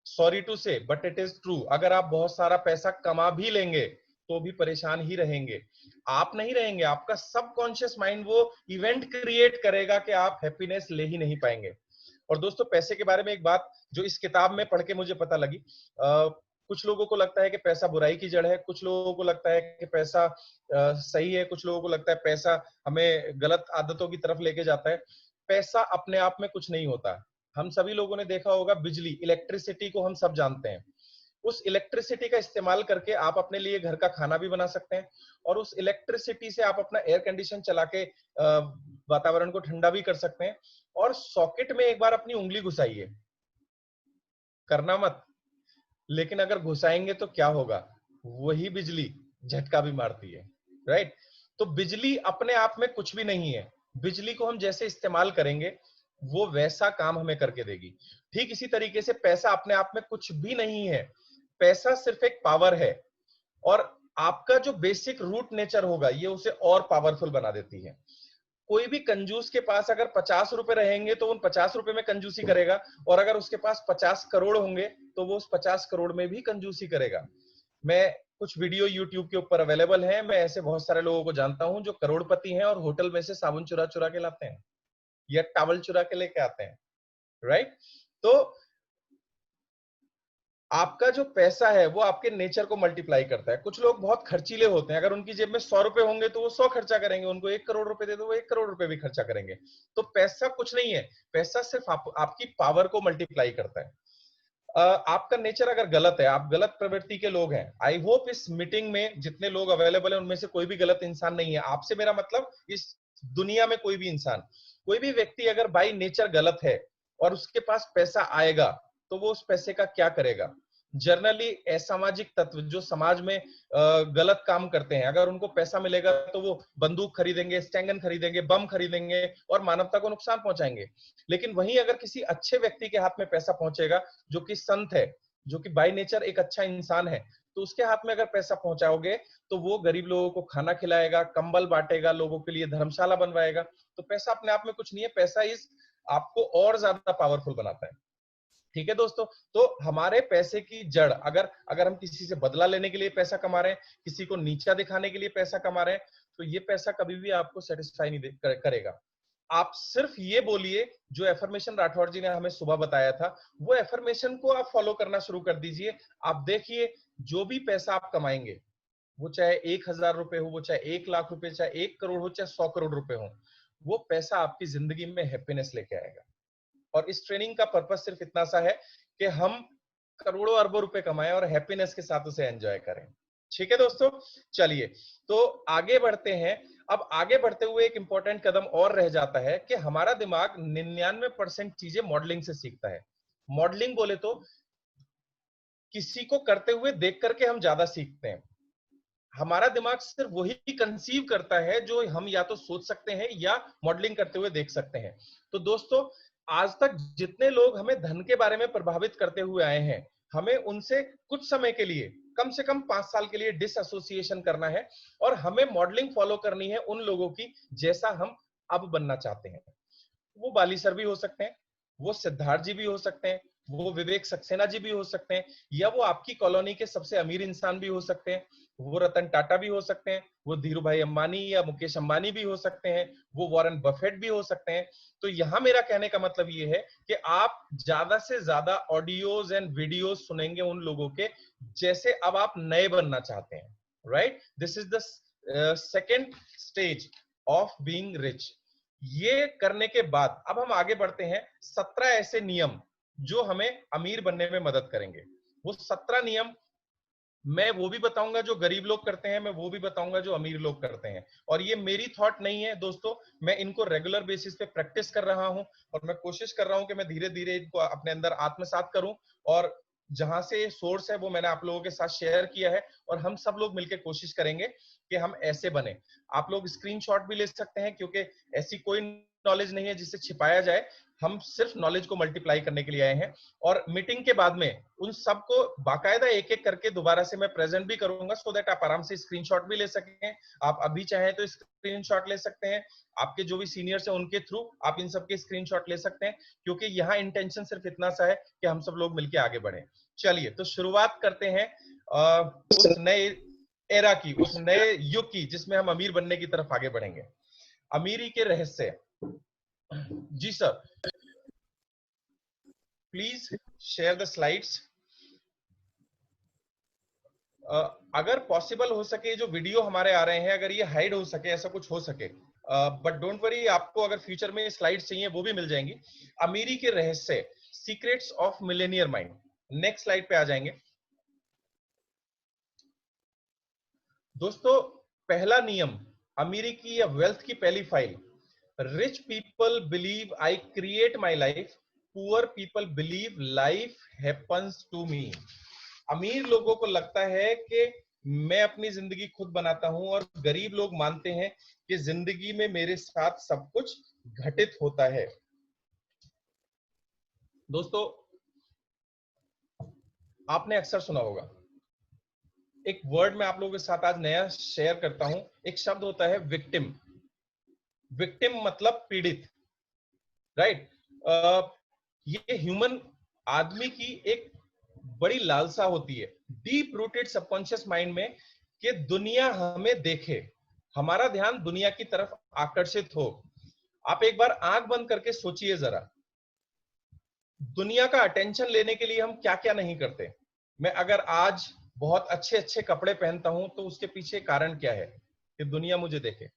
सॉरी टू से बट इट इज ट्रू। अगर आप बहुत सारा पैसा कमा भी लेंगे तो भी परेशान ही रहेंगे। आप नहीं रहेंगे, आपका सबकॉन्शियस माइंड वो इवेंट क्रिएट करेगा कि आप हैप्पीनेस ले ही नहीं पाएंगे। और दोस्तों पैसे के बारे में एक बात जो इस किताब में पढ़ के मुझे पता लगी, कुछ लोगों को लगता है कि पैसा बुराई की जड़ है, कुछ लोगों को लगता है कि पैसा सही है, कुछ लोगों को लगता है पैसा हमें गलत आदतों की तरफ लेके जाता है। पैसा अपने आप में कुछ नहीं होता। हम सभी लोगों ने देखा होगा बिजली, इलेक्ट्रिसिटी को हम सब जानते हैं। उस इलेक्ट्रिसिटी का इस्तेमाल करके आप अपने लिए घर का खाना भी बना सकते हैं, और उस इलेक्ट्रिसिटी से आप अपना एयर कंडीशन चला के वातावरण को ठंडा भी कर सकते हैं। और सॉकेट में एक बार अपनी उंगली घुसाइए, करना मत, लेकिन अगर घुसाएंगे तो क्या होगा, वही बिजली झटका भी मारती है, राइट? तो बिजली अपने आप में कुछ भी नहीं है, बिजली को हम जैसे इस्तेमाल करेंगे वो वैसा काम हमें करके देगी। ठीक इसी तरीके से पैसा अपने आप में कुछ भी नहीं है, पैसा सिर्फ एक पावर है, और आपका जो बेसिक रूट नेचर होगा ये उसे और पावरफुल बना देती है। कोई भी कंजूस के पास अगर 50 रुपए रहेंगे तो उन 50 रुपए में कंजूसी करेगा, और अगर उसके पास 50 करोड़ होंगे तो वो उस 50 करोड़ में भी कंजूसी करेगा। मैं कुछ वीडियो यूट्यूब के ऊपर अवेलेबल है, मैं ऐसे बहुत सारे लोगों को जानता हूं जो करोड़पति हैं और होटल में से साबुन चुरा चुरा के लाते हैं या टॉवल चुरा के लेके आते हैं, राइट? तो आपका जो पैसा है वो आपके नेचर को मल्टीप्लाई करता है। कुछ लोग बहुत खर्चीले होते हैं, अगर उनकी जेब में 100 रुपए होंगे तो वो 100 खर्चा करेंगे, उनको 1 करोड़ रुपए दे दो वो 1 करोड़ रुपए भी खर्चा करेंगे। तो पैसा कुछ नहीं है, पैसा सिर्फ आपकी पावर को मल्टीप्लाई करता है। आपका नेचर अगर गलत है, आप गलत प्रवृत्ति के लोग हैं, आई होप इस मीटिंग में जितने लोग अवेलेबल है उनमें से कोई भी गलत इंसान नहीं है। आपसे मेरा मतलब इस दुनिया में कोई भी इंसान, कोई भी व्यक्ति अगर बाई नेचर गलत है और उसके पास पैसा आएगा तो वो उस पैसे का क्या करेगा? जनरली असामाजिक तत्व जो समाज में गलत काम करते हैं, अगर उनको पैसा मिलेगा तो वो बंदूक खरीदेंगे, स्टैंगन खरीदेंगे, बम खरीदेंगे और मानवता को नुकसान पहुंचाएंगे। लेकिन वहीं अगर किसी अच्छे व्यक्ति के हाथ में पैसा पहुंचेगा, जो कि संत है, जो कि बाय नेचर एक अच्छा इंसान है, तो उसके हाथ में अगर पैसा पहुंचाओगे तो वो गरीब लोगों को खाना खिलाएगा, कंबल बांटेगा, लोगों के लिए धर्मशाला बनवाएगा। तो पैसा अपने आप में कुछ नहीं है, पैसा इस आपको और ज्यादा पावरफुल बनाता है। ठीक है दोस्तों, तो हमारे पैसे की जड़, अगर अगर हम किसी से बदला लेने के लिए पैसा कमा रहे हैं, किसी को नीचा दिखाने के लिए पैसा कमा रहे हैं, तो ये पैसा कभी भी आपको सेटिस्फाई नहीं करेगा। आप सिर्फ ये बोलिए जो एफर्मेशन राठौर जी ने हमें सुबह बताया था, वो एफर्मेशन को आप फॉलो करना शुरू कर दीजिए। आप देखिए जो भी पैसा आप कमाएंगे, वो चाहे 1000 रुपए हो, वो चाहे 1 लाख रुपए, चाहे 1 करोड़ हो, चाहे 100 करोड़ रुपए हो, वो पैसा आपकी जिंदगी में हैप्पीनेस लेके आएगा। और इस ट्रेनिंग का पर्पस सिर्फ इतना सा है कि हम करोड़ों अरबों रुपए कमाएं और हैप्पीनेस के साथ उसे एंजॉय करें। ठीक है दोस्तों, चलिए तो आगे बढ़ते हैं। अब आगे बढ़ते हुए एक इंपॉर्टेंट कदम और रह जाता है कि हमारा दिमाग 99% चीजें मॉडलिंग से सीखता है। मॉडलिंग बोले तो किसी को करते हुए देख करके हम ज्यादा सीखते हैं। हमारा दिमाग सिर्फ वही कंसीव करता है जो हम या तो सोच सकते हैं या मॉडलिंग करते हुए देख सकते हैं। तो दोस्तों आज तक जितने लोग हमें धन के बारे में प्रभावित करते हुए आए हैं, हमें उनसे कुछ समय के लिए, कम से कम 5 साल के लिए डिसएसोसिएशन करना है और हमें मॉडलिंग फॉलो करनी है उन लोगों की जैसा हम अब बनना चाहते हैं। वो बाली सर भी हो सकते हैं, वो सिद्धार्थ जी भी हो सकते हैं, वो विवेक सक्सेना जी भी हो सकते हैं, या वो आपकी कॉलोनी के सबसे अमीर इंसान भी हो सकते हैं, वो रतन टाटा भी हो सकते हैं, वो धीरू भाई अंबानी या मुकेश अंबानी भी हो सकते हैं, वो वॉरेन बफेट भी हो सकते हैं। तो यहां मेरा कहने का मतलब ये है कि आप ज्यादा से ज्यादा ऑडियोज एंड वीडियोज सुनेंगे उन लोगों के जैसे अब आप नए बनना चाहते हैं, right? This is the second stage of being rich. ये करने के बाद अब हम आगे बढ़ते हैं 17 ऐसे नियम जो हमें अमीर बनने में मदद करेंगे। वो 17 नियम मैं वो भी बताऊंगा जो गरीब लोग करते हैं, मैं वो भी बताऊंगा जो अमीर लोग करते हैं। और ये मेरी थॉट नहीं है दोस्तों, मैं इनको रेगुलर बेसिस पे प्रैक्टिस कर रहा हूं और मैं कोशिश कर रहा हूं कि मैं धीरे धीरे इनको अपने अंदर आत्मसात करूं। और जहां से सोर्स है वो मैंने आप लोगों के साथ शेयर किया है, और हम सब लोग मिलकर कोशिश करेंगे कि हम ऐसे बने। आप लोग स्क्रीनशॉट भी ले सकते हैं, क्योंकि ऐसी कोई नॉलेज नहीं है जिसे छिपाया जाए, हम सिर्फ नॉलेज को मल्टीप्लाई करने के लिए आए हैं। और मीटिंग के बाद में उन सबको बाकायदा एक एक करके दोबारा से मैं प्रेजेंट भी करूंगा, सो दैट आप आराम से स्क्रीनशॉट भी ले सकें। आप अभी चाहें तो स्क्रीनशॉट ले सकते हैं, आपके जो भी सीनियर्स हैं उनके थ्रू आप इन सबके स्क्रीनशॉट ले सकते हैं, क्योंकि यहाँ इंटेंशन सिर्फ इतना सा है कि हम सब लोग मिलकर आगे बढ़े। चलिए तो शुरुआत करते हैं उस नए एरा की, उस नए युग की, जिसमें हम अमीर बनने की तरफ आगे बढ़ेंगे। अमीरी के रहस्य। जी sir, please share the slides. अगर पॉसिबल हो सके, जो वीडियो हमारे आ रहे हैं अगर ये हाइड हो सके, ऐसा कुछ हो सके, बट डोंट वरी, आपको अगर फ्यूचर में स्लाइड्स चाहिए वो भी मिल जाएंगी। अमीरी के रहस्य, secrets of Millionaire mind. Next slide पे आ जाएंगे दोस्तों। पहला नियम, अमीरी की या वेल्थ की पहली file. Rich people believe I create my life, poor people believe life happens to me. अमीर लोगों को लगता है कि मैं अपनी जिंदगी खुद बनाता हूं, और गरीब लोग मानते हैं कि जिंदगी में मेरे साथ सब कुछ घटित होता है। दोस्तों, आपने अक्सर सुना होगा, एक वर्ड मैं आप लोगों के साथ आज नया शेयर करता हूं। एक शब्द होता है विक्टिम। विक्टिम मतलब पीड़ित, राइट? ये ह्यूमन आदमी की एक बड़ी लालसा होती है, डीप रूटेड सबकॉन्शियस माइंड में, कि दुनिया हमें देखे, हमारा ध्यान दुनिया की तरफ आकर्षित हो। आप एक बार आंख बंद करके सोचिए जरा, दुनिया का अटेंशन लेने के लिए हम क्या क्या नहीं करते। मैं अगर आज बहुत अच्छे अच्छे कपड़े पहनता हूं तो उसके पीछे कारण क्या है? कि दुनिया मुझे देखे।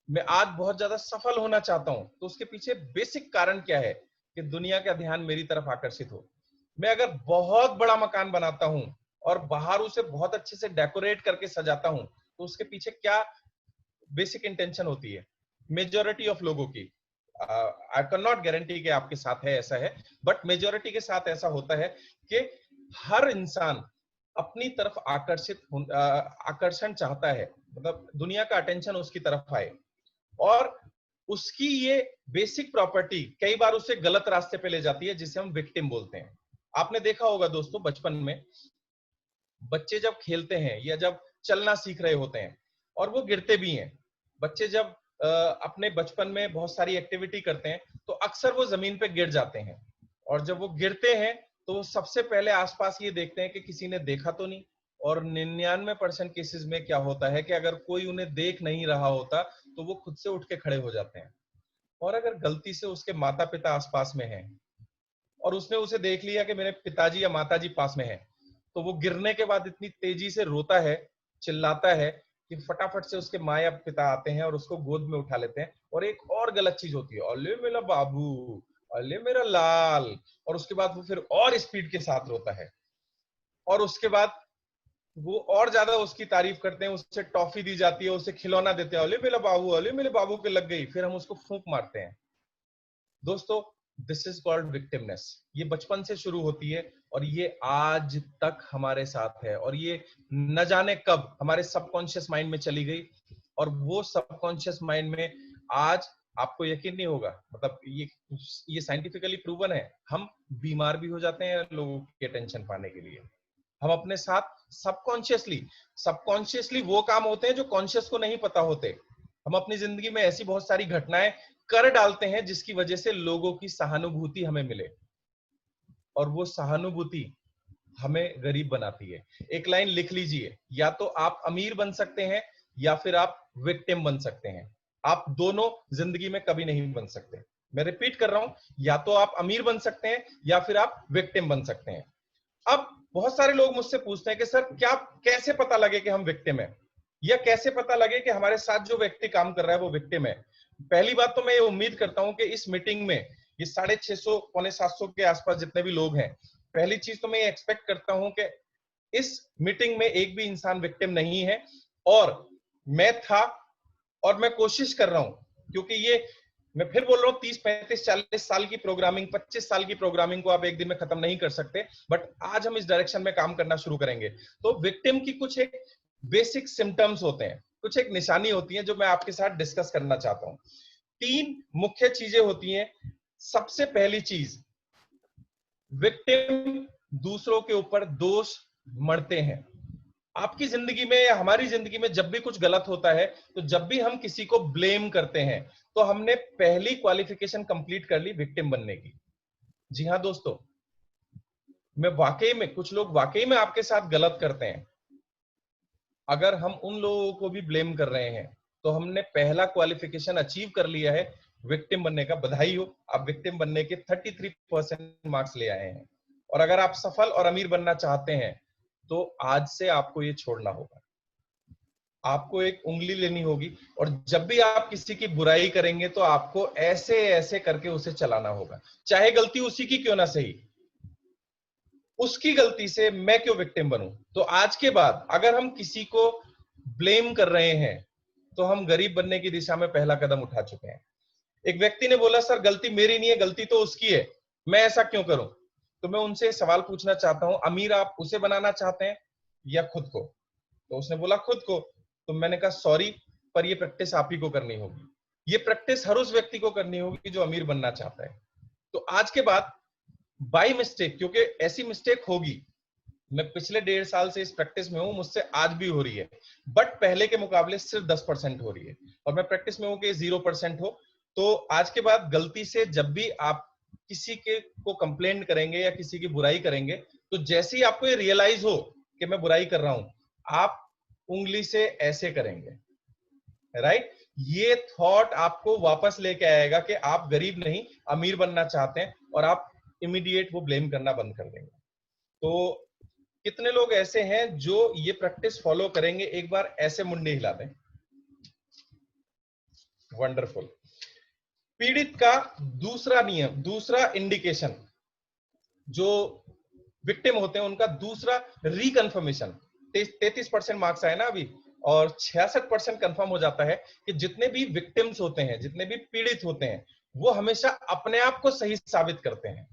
मैं आज बहुत ज्यादा सफल होना चाहता हूं तो उसके पीछे बेसिक कारण क्या है? कि दुनिया का ध्यान मेरी तरफ आकर्षित हो। मैं अगर बहुत बड़ा मकान बनाता हूं और बाहर उसे बहुत अच्छे से डेकोरेट करके सजाता हूं तो उसके पीछे क्या बेसिक इंटेंशन होती है? मेजोरिटी ऑफ लोगों की, आई कैन नॉट गारंटी कि आपके साथ है ऐसा है, बट मेजोरिटी के साथ ऐसा होता है कि हर इंसान अपनी तरफ आकर्षण चाहता है, मतलब दुनिया का अटेंशन उसकी तरफ आए। और उसकी ये बेसिक प्रॉपर्टी कई बार उसे गलत रास्ते पे ले जाती है, जिसे हम विक्टिम बोलते हैं। आपने देखा होगा दोस्तों, बचपन में बच्चे जब खेलते हैं या जब चलना सीख रहे होते हैं, और वो गिरते भी हैं। बच्चे जब अपने बचपन में बहुत सारी एक्टिविटी करते हैं तो अक्सर वो जमीन पे गिर जाते हैं, और जब वो गिरते हैं तो सबसे पहले आसपास ये देखते हैं कि किसी ने देखा तो नहीं। और 99% केसेस में क्या होता है कि अगर कोई उन्हें देख नहीं रहा होता तो वो खुद से उठ के खड़े हो जाते हैं। और अगर गलती से उसके माता पिता आसपास में हैं और उसने उसे देख लिया कि मेरे पिताजी या माताजी पास में है, तो वो गिरने के बाद इतनी तेजी से रोता है, चिल्लाता है, कि फटाफट से उसके माँ या पिता आते हैं और उसको गोद में उठा लेते हैं। और एक और गलत चीज होती है, अले मेरा बाबू, अले मेरा लाल। और उसके बाद वो फिर और स्पीड के साथ रोता है, और उसके बाद वो और ज्यादा उसकी तारीफ करते हैं, उससे टॉफी दी जाती है, उसे खिलौना देते हैं, अले मेरा बाबू, अले मेरे बाबू के लग गई, फिर हम उसको फूंक मारते हैं। दोस्तों, दिस इज कॉल्ड विक्टिमनेस। ये बचपन से शुरू होती है और ये आज तक हमारे साथ है, और ये न जाने कब हमारे सबकॉन्शियस माइंड में चली गई। और वो सबकॉन्शियस माइंड में आज, आपको यकीन नहीं होगा, मतलब ये साइंटिफिकली प्रूवन है, हम बीमार भी हो जाते हैं लोगों की अटेंशन पाने के लिए। हम अपने साथ सबकॉन्शियसली वो काम होते हैं जो कॉन्शियस को नहीं पता होते। हम अपनी जिंदगी में ऐसी बहुत सारी घटनाएं कर डालते हैं जिसकी वजह से लोगों की सहानुभूति हमें मिले। और वो सहानुभूति हमें गरीब बनाती है। एक लाइन लिख लीजिए, या तो आप अमीर बन सकते हैं या फिर आप विक्टिम बन सकते हैं। आप दोनों जिंदगी में कभी नहीं बन सकते। मैं रिपीट कर रहा हूं, या तो आप अमीर बन सकते हैं या फिर आप विक्टिम बन सकते हैं। अब बहुत सारे लोग मुझसे पूछते हैं कि सर क्या कैसे पता लगे कि हम विक्टिम हैं, या कैसे पता लगे कि हमारे साथ जो व्यक्ति काम कर रहा है वो विक्टिम है। पहली बात तो मैं ये उम्मीद करता हूं कि इस मीटिंग में ये 650 पौने 700 के आसपास जितने भी लोग हैं, पहली चीज तो मैं ये एक्सपेक्ट करता हूं कि इस मीटिंग में एक भी इंसान विक्टिम नहीं है। और मैं था, और मैं कोशिश कर रहा हूं, क्योंकि ये मैं फिर बोल रहा हूं 30 35 40 साल की प्रोग्रामिंग, 25 साल की प्रोग्रामिंग को आप एक दिन में खत्म नहीं कर सकते, बट आज हम इस डायरेक्शन में काम करना शुरू करेंगे। तो विक्टिम की कुछ एक बेसिक सिम्टम्स होते हैं, कुछ एक निशानी होती है जो मैं आपके साथ डिस्कस करना चाहता हूं। 3 मुख्य चीजें होती हैं। सबसे पहली चीज, विक्टिम दूसरों के ऊपर दोष मढ़ते हैं। आपकी जिंदगी में या हमारी जिंदगी में जब भी कुछ गलत होता है, तो जब भी हम किसी को ब्लेम करते हैं, तो हमने पहली क्वालिफिकेशन कंप्लीट कर ली विक्टिम बनने की। जी हाँ दोस्तों, मैं वाकई में, कुछ लोग वाकई में आपके साथ गलत करते हैं, अगर हम उन लोगों को भी ब्लेम कर रहे हैं तो हमने पहला क्वालिफिकेशन अचीव कर लिया है विक्टिम बनने का। बधाई हो, आप विक्टिम बनने के 33% मार्क्स ले आए हैं। और अगर आप सफल और अमीर बनना चाहते हैं तो आज से आपको ये छोड़ना होगा। आपको एक उंगली लेनी होगी, और जब भी आप किसी की बुराई करेंगे तो आपको ऐसे ऐसे करके उसे चलाना होगा, चाहे गलती उसी की क्यों ना सही। उसकी गलती से मैं क्यों विक्टिम बनूं। तो आज के बाद अगर हम किसी को ब्लेम कर रहे हैं तो हम गरीब बनने की दिशा में पहला कदम उठा चुके हैं। एक व्यक्ति ने बोला, सर गलती मेरी नहीं है, गलती तो उसकी है, मैं ऐसा क्यों करूं। तो मैं उनसे सवाल पूछना चाहता हूं, अमीर आप उसे बनाना चाहते हैं या खुद को। तो उसने बोला खुद को। तो मैंने कहा सॉरी, पर ये प्रैक्टिस आप ही को करनी होगी। ये प्रैक्टिस हर उस व्यक्ति को करनी होगी जो अमीर बनना चाहता है। तो आज के बाद बाय मिस्टेक, क्योंकि ऐसी मिस्टेक होगी, मैं पिछले 1.5 साल से इस प्रैक्टिस में हूं, मुझसे आज भी हो रही है, बट पहले के मुकाबले सिर्फ 10% हो रही है, और मैं प्रैक्टिस में हूं कि 0% हो। तो आज के बाद गलती से जब भी आप किसी के को कंप्लेंट करेंगे या किसी की बुराई करेंगे, तो जैसे ही आपको ये रियलाइज हो कि मैं बुराई कर रहा हूं, आप उंगली से ऐसे करेंगे, राइट। ये थॉट आपको वापस लेके आएगा कि आप गरीब नहीं अमीर बनना चाहते हैं, और आप इमीडिएट वो ब्लेम करना बंद कर देंगे। तो कितने लोग ऐसे हैं जो ये प्रैक्टिस फॉलो करेंगे? एक बार ऐसे मुंडी हिला दें। वंडरफुल। पीड़ित का दूसरा नियम, दूसरा इंडिकेशन, जो विक्टिम होते हैं उनका दूसरा रिकन्फर्मेशन, 33% मार्क्स आए ना अभी, और 66% कंफर्म हो जाता है कि जितने भी विक्टिम्स होते हैं, जितने भी पीड़ित होते हैं, वो हमेशा अपने आप को सही साबित करते हैं।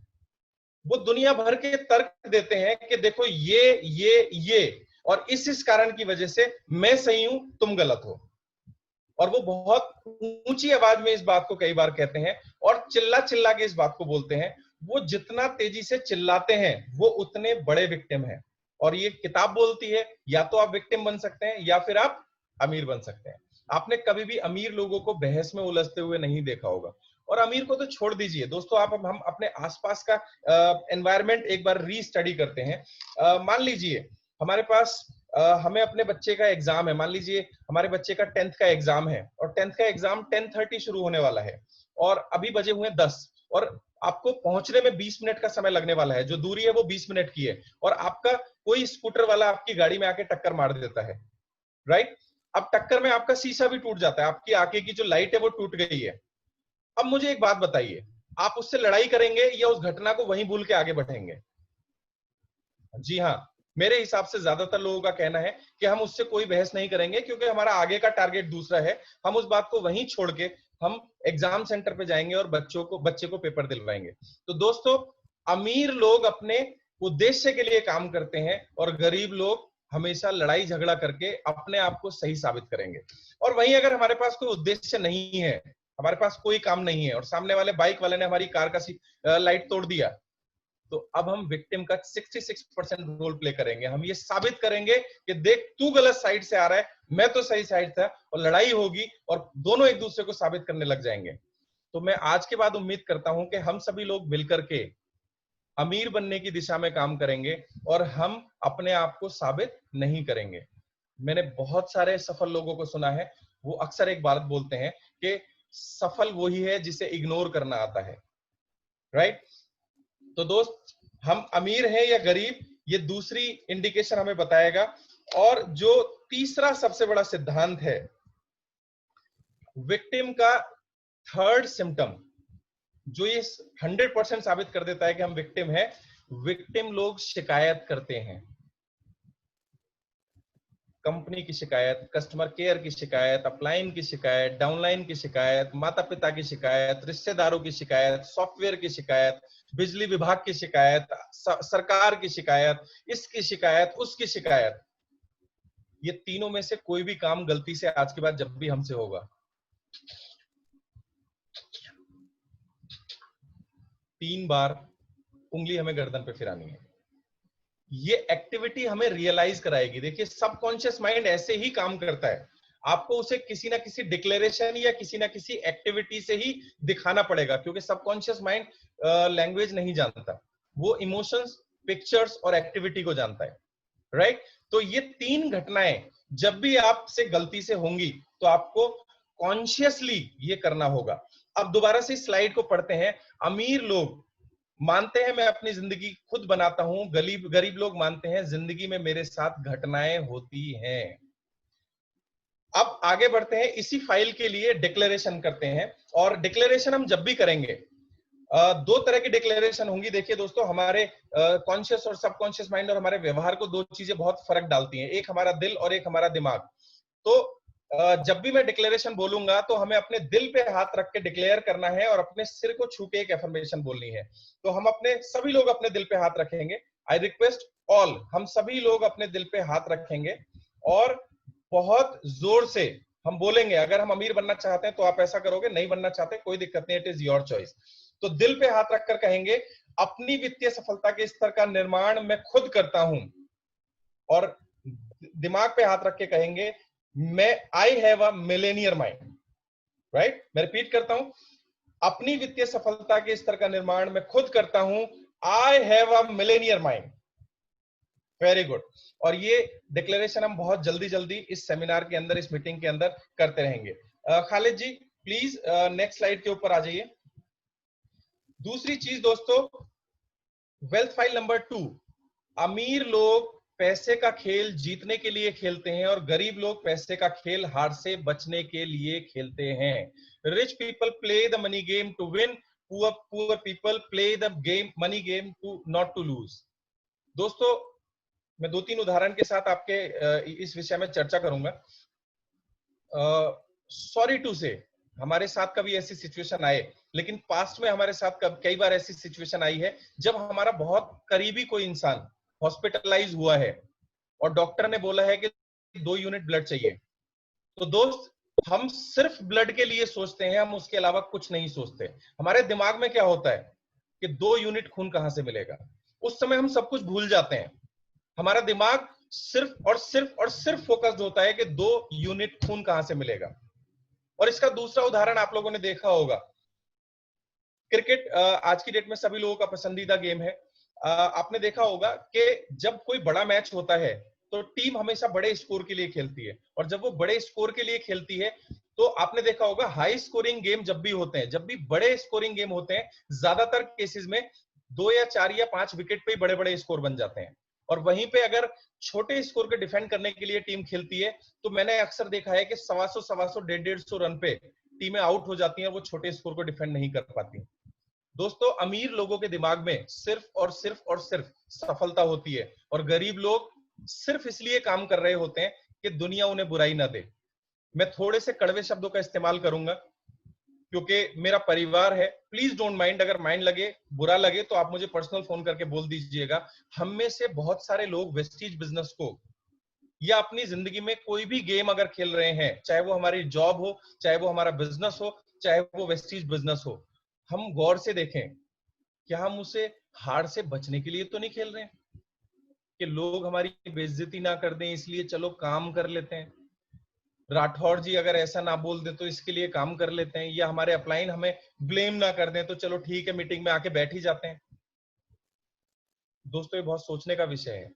वो दुनिया भर के तर्क देते हैं कि देखो ये और इस कारण की वजह से मैं सही हूं, तुम गलत हो। और वो बहुत ऊंची आवाज में इस बात को कई बार कहते हैं और चिल्ला चिल्ला के इस बात को बोलते हैं। वो जितना तेजी से चिल्लाते हैं वो उतने बड़े विक्टिम हैं। और ये किताब बोलती है, या तो आप विक्टिम बन सकते हैं या फिर आप अमीर बन सकते हैं। आपने कभी भी अमीर लोगों को बहस में उलझते हुए नहीं देखा होगा। और अमीर को तो छोड़ दीजिए दोस्तों, आप हम अपने आसपास का एनवायरनमेंट एक बार रीस्टडी करते हैं। मान लीजिए हमारे पास हमें अपने बच्चे का एग्जाम है, मान लीजिए हमारे बच्चे का 10th का एग्जाम है, और 10th का एग्जाम 10:30 शुरू होने वाला है, और अभी बजे हुए 10, और आपको पहुंचने में 20 मिनट का समय लगने वाला है। जो दूरी है वो 20 मिनट की है, और आपका कोई स्कूटर वाला आपकी गाड़ी में आके टक्कर मार देता है, राइट। अब टक्कर में आपका शीशा भी टूट जाता है, आपकी आंखें की जो लाइट है वो टूट गई है। अब मुझे एक बात बताइए, आप उससे लड़ाई करेंगे या उस घटना को वहीं भूल के आगे बढ़ेंगे? जी हाँ, मेरे हिसाब से ज्यादातर लोगों का कहना है कि हम उससे कोई बहस नहीं करेंगे, क्योंकि हमारा आगे का टारगेट दूसरा है। हम उस बात को वहीं छोड़ के हम एग्जाम सेंटर पे जाएंगे और बच्चे को पेपर दिलवाएंगे। तो दोस्तों, अमीर लोग अपने उद्देश्य के लिए काम करते हैं, और गरीब लोग हमेशा लड़ाई झगड़ा करके अपने आप को सही साबित करेंगे। और वहीं अगर हमारे पास कोई उद्देश्य नहीं है, हमारे पास कोई काम नहीं है, और सामने वाले बाइक वाले ने हमारी कार का लाइट तोड़ दिया, तो अब हम विक्टिम का 66% रोल प्ले करेंगे। हम ये साबित करेंगे कि देख तू गलत साइड से आ रहा है, मैं तो सही साइड था, और लड़ाई होगी और दोनों एक दूसरे को साबित करने लग जाएंगे। तो मैं आज के बाद उम्मीद करता हूं कि हम सभी लोग मिलकर के अमीर बनने की दिशा में काम करेंगे और हम अपने आप को साबित नहीं करेंगे। मैंने बहुत सारे सफल लोगों को सुना है, वो अक्सर एक बात बोलते हैं कि सफल वही है जिसे इग्नोर करना आता है, राइट? तो दोस्त, हम अमीर हैं या गरीब, ये दूसरी इंडिकेशन हमें बताएगा। और जो तीसरा सबसे बड़ा सिद्धांत है विक्टिम का, थर्ड सिम्टम जो ये 100% साबित कर देता है कि हम विक्टिम हैं, विक्टिम लोग शिकायत करते हैं। कंपनी की शिकायत, कस्टमर केयर की शिकायत, अपलाइन की शिकायत, डाउनलाइन की शिकायत, माता पिता की शिकायत, रिश्तेदारों की शिकायत, सॉफ्टवेयर की शिकायत, बिजली विभाग की शिकायत, सरकार की शिकायत, इसकी शिकायत, उसकी शिकायत। ये तीनों में से कोई भी काम गलती से आज के बाद जब भी हमसे होगा, 3 बार उंगली हमें गर्दन पे फिरानी है। ये एक्टिविटी हमें रियलाइज कराएगी। देखिए, सबकॉन्शियस माइंड ऐसे ही काम करता है, आपको उसे किसी ना किसी डिक्लेरेशन या किसी ना किसी एक्टिविटी से ही दिखाना पड़ेगा, क्योंकि सबकॉन्शियस माइंड लैंग्वेज नहीं जानता, वो इमोशंस, पिक्चर्स और एक्टिविटी को जानता है, राइट? तो ये 3 घटनाएं जब भी आपसे गलती से होंगी तो आपको कॉन्शियसली ये करना होगा। अब दोबारा से स्लाइड को पढ़ते हैं। अमीर लोग मानते हैं मैं अपनी जिंदगी खुद बनाता हूं, गरीब गरीब लोग मानते हैं जिंदगी में मेरे साथ घटनाएं होती हैं। अब आगे बढ़ते हैं, इसी फाइल के लिए डिक्लेरेशन करते हैं। और डिक्लेरेशन हम जब भी करेंगे, 2 तरह की डिक्लेरेशन होंगी। देखिए दोस्तों, हमारे कॉन्शियस और सबकॉन्शियस माइंड और हमारे व्यवहार को 2 चीजें बहुत फर्क डालती हैं, एक हमारा दिल और एक हमारा दिमाग। तो जब भी मैं डिक्लेरेशन बोलूंगा तो हमें अपने दिल पे हाथ रख के डिक्लेयर करना है और अपने सिर को छू के एक एफर्मेशन बोलनी है। तो हम अपने सभी लोग अपने दिल पे हाथ रखेंगे। आई रिक्वेस्ट ऑल, हम सभी लोग अपने दिल पे हाथ रखेंगे और बहुत जोर से हम बोलेंगे। अगर हम अमीर बनना चाहते हैं तो आप ऐसा करोगे, नहीं बनना चाहते कोई दिक्कत नहीं, इट इज योर चॉइस। तो दिल पे हाथ रखकर कहेंगे, अपनी वित्तीय सफलता के स्तर का निर्माण मैं खुद करता हूं। और दिमाग पे हाथ रख के कहेंगे, मैं आई have a millionaire mind, right? मैं रिपीट करता हूं, अपनी वित्तीय सफलता के स्तर का निर्माण मैं खुद करता हूं, आई have a millionaire mind. Very good. और ये डिक्लेरेशन हम बहुत जल्दी जल्दी इस सेमिनार के अंदर, इस मीटिंग के अंदर करते रहेंगे। खालिद जी प्लीज नेक्स्ट स्लाइड के ऊपर आ जाइए। दूसरी चीज दोस्तों, वेल्थ फाइल नंबर 2, अमीर लोग पैसे का खेल जीतने के लिए खेलते हैं और गरीब लोग पैसे का खेल हार से बचने के लिए खेलते हैं। Rich people play the money game to win, poor people play the game money game to not to lose. दोस्तों, मैं 2-3 उदाहरण के साथ आपके इस विषय में चर्चा करूंगा। सॉरी टू से, हमारे साथ कभी ऐसी सिचुएशन आए, लेकिन पास्ट में हमारे साथ कई बार ऐसी सिचुएशन आई है जब हमारा बहुत करीबी कोई इंसान हॉस्पिटलाइज हुआ है और डॉक्टर ने बोला है कि 2 यूनिट ब्लड चाहिए। तो दोस्त, हम सिर्फ ब्लड के लिए सोचते हैं, हम उसके अलावा कुछ नहीं सोचते। हमारे दिमाग में क्या होता है कि 2 यूनिट खून कहां से मिलेगा, उस समय हम सब कुछ भूल जाते हैं। हमारा दिमाग सिर्फ और सिर्फ और सिर्फ फोकस्ड होता है कि 2 यूनिट खून कहां से मिलेगा। और इसका दूसरा उदाहरण आप लोगों ने देखा होगा, क्रिकेट आज की डेट में सभी लोगों का पसंदीदा गेम है। आपने देखा होगा कि जब कोई बड़ा मैच होता है तो टीम हमेशा बड़े स्कोर के लिए खेलती है, और जब वो बड़े स्कोर के लिए खेलती है तो आपने देखा होगा हाई स्कोरिंग गेम जब भी होते हैं, जब भी बड़े स्कोरिंग गेम होते हैं, ज्यादातर केसेस में 2 या 4 या 5 विकेट पे ही बड़े बड़े स्कोर बन जाते हैं। और वहीं पे अगर छोटे स्कोर के डिफेंड करने के लिए टीम खेलती है तो मैंने अक्सर देखा है कि 125, 150 रन पे टीमें आउट हो जाती हैं, वो छोटे स्कोर को डिफेंड नहीं कर पाती। दोस्तों, अमीर लोगों के दिमाग में सिर्फ और सिर्फ और सिर्फ सफलता होती है, और गरीब लोग सिर्फ इसलिए काम कर रहे होते हैं कि दुनिया उन्हें बुराई ना दे। मैं थोड़े से कड़वे शब्दों का इस्तेमाल करूंगा क्योंकि मेरा परिवार है, प्लीज डोंट माइंड। अगर माइंड लगे, बुरा लगे तो आप मुझे पर्सनल फोन करके बोल दीजिएगा। हम में से बहुत सारे लोग वेस्टीज बिजनेस को या अपनी जिंदगी में कोई भी गेम अगर खेल रहे हैं, चाहे वो हमारी जॉब हो, चाहे वो हमारा बिजनेस हो, चाहे वो वेस्टीज बिजनेस हो, हम गौर से देखें, क्या हम उसे हार से बचने के लिए तो नहीं खेल रहे हैं कि लोग हमारी बेइज्जती ना कर दें इसलिए चलो काम कर लेते हैं, राठौर जी अगर ऐसा ना बोल दे तो इसके लिए काम कर लेते हैं, या हमारे अपलाइन हमें ब्लेम ना कर दें तो चलो ठीक है मीटिंग में आके बैठ ही जाते हैं। दोस्तों ये बहुत सोचने का विषय है।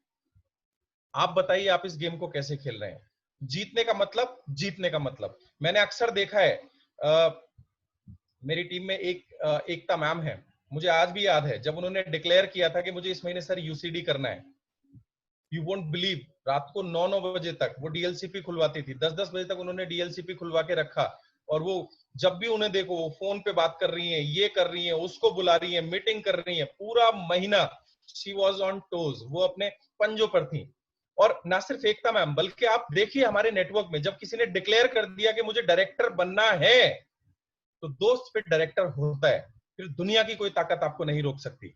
आप बताइए आप इस गेम को कैसे खेल रहे हैं। जीतने का मतलब, जीतने का मतलब मैंने अक्सर देखा है। मेरी टीम में एकता मैम है, मुझे आज भी याद है जब उन्होंने डिक्लेयर किया था कि मुझे इस महीने सर यूसीडी करना है। यू वोंट बिलीव, रात को 9 बजे तक वो डीएलसीपी खुलवाती थी, 10 बजे तक उन्होंने डीएलसीपी खुलवा के रखा। और वो जब भी उन्हें देखो वो फोन पे बात कर रही है, ये कर रही है, उसको बुला रही है, मीटिंग कर रही है, पूरा महीना शी वॉज ऑन टोज, वो अपने पंजों पर थी। और ना सिर्फ एकता मैम, बल्कि आप देखिए हमारे नेटवर्क में जब किसी ने डिक्लेयर कर दिया कि मुझे डायरेक्टर बनना है, तो दोस्त फिर डायरेक्टर होता है, फिर दुनिया की कोई ताकत आपको नहीं रोक सकती।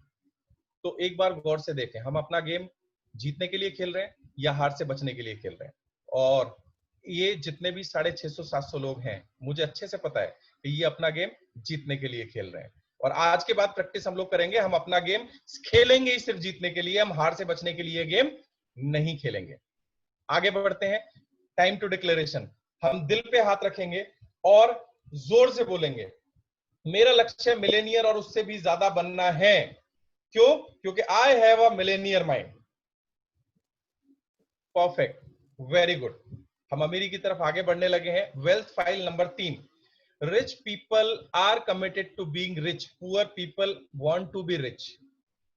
तो एक बार गौर से देखें, हम अपना गेम जीतने के लिए खेल रहे हैं या हार से बचने के लिए खेल रहे हैं। और ये जितने भी 650-700 लोग हैं, मुझे अच्छे से पता है कि ये अपना गेम जीतने के लिए खेल रहे हैं। और आज के बाद प्रैक्टिस हम लोग करेंगे, हम अपना गेम खेलेंगे ही सिर्फ जीतने के लिए, हम हार से बचने के लिए गेम नहीं खेलेंगे। आगे बढ़ते हैं, टाइम टू डिक्लेरेशन। हम दिल पे हाथ रखेंगे और जोर से बोलेंगे, मेरा लक्ष्य मिलेनियर और उससे भी ज्यादा बनना है। क्यों? क्योंकि I have a millionaire mind. Perfect, very good. हम अमीरी की तरफ आगे बढ़ने लगे हैं। Wealth file number 3, rich people are committed to being rich, poor people want to be rich.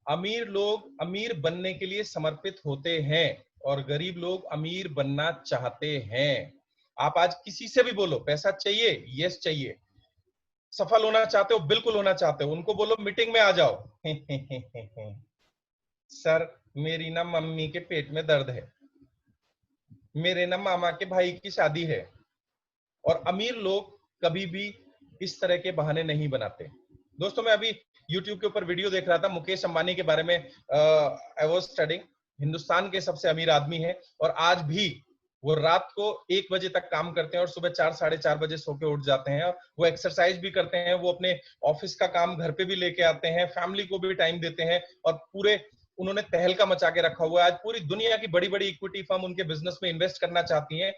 अमीर लोग अमीर बनने के लिए समर्पित होते हैं और गरीब लोग अमीर बनना चाहते हैं। आप आज किसी से भी बोलो पैसा चाहिए, यस चाहिए। सफल होना चाहते हो, बिल्कुल होना चाहते हो, उनको बोलो मीटिंग में आ जाओ। सर मेरी ना मम्मी के पेट में दर्द है, मेरे ना मामा के भाई की शादी है। और अमीर लोग कभी भी इस तरह के बहाने नहीं बनाते। दोस्तों मैं अभी YouTube के ऊपर वीडियो देख रहा था मुकेश अंबानी के बारे में। आई वाज स्टडिंग, हिंदुस्तान के सबसे अमीर आदमी है और आज भी वो रात को 1 बजे तक काम करते हैं और सुबह 4-4:30 बजे सो के उठ जाते हैं। और वो एक्सरसाइज भी करते हैं, वो अपने ऑफिस का काम घर पे भी लेके आते हैं, फैमिली को भी टाइम देते हैं और पूरे उन्होंने तहलका मचा के रखा हुआ है। आज पूरी दुनिया की बड़ी बड़ी इक्विटी फर्म उनके बिजनेस में इन्वेस्ट करना चाहती हैं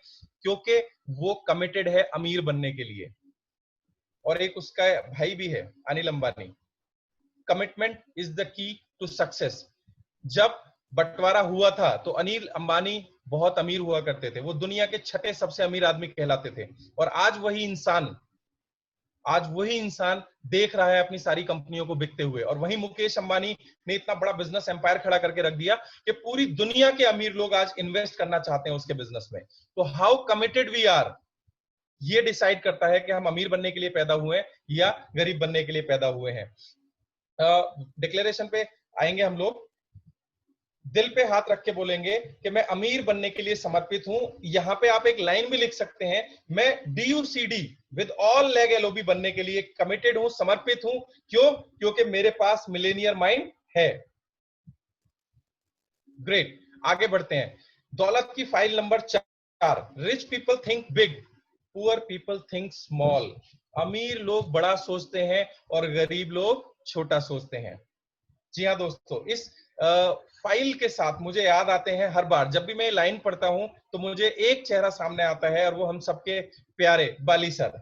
क्योंकि वो कमिटेड है अमीर बनने के लिए। और एक उसका भाई भी है, Anil Ambani. Commitment is the key to success. जब बंटवारा हुआ था तो अनिल अंबानी बहुत अमीर हुआ करते थे, वो दुनिया के 6ठे सबसे अमीर आदमी कहलाते थे। और आज वही इंसान देख रहा है अपनी सारी कंपनियों को बिकते हुए। और वही मुकेश अंबानी ने इतना बड़ा बिजनेस एम्पायर खड़ा करके रख दिया कि पूरी दुनिया के अमीर लोग आज इन्वेस्ट करना चाहते हैं उसके बिजनेस में। तो हाउ कमिटेड वी आर, ये डिसाइड करता है कि हम अमीर बनने के लिए पैदा हुए हैं या गरीब बनने के लिए पैदा हुए हैं। डिक्लेरेशन पे आएंगे हम लोग। दिल पे हाथ रख के बोलेंगे कि मैं अमीर बनने के लिए समर्पित हूं। यहां पे आप एक लाइन भी लिख सकते हैं, मैं DUCD with all leg LOB बनने के लिए कमिटेड हूं, समर्पित हूं। क्यों? क्योंकि मेरे पास मिलेनियर माइंड है। ग्रेट, आगे बढ़ते हैं। दौलत की file number 4, rich people think big, poor people think small. अमीर लोग बड़ा सोचते हैं और गरीब लोग छोटा सोचते हैं। जी हाँ दोस्तों, इस फाइल के साथ मुझे याद आते हैं, हर बार जब भी मैं लाइन पढ़ता हूं तो मुझे एक चेहरा सामने आता है और वो हम सबके प्यारे बाली सर।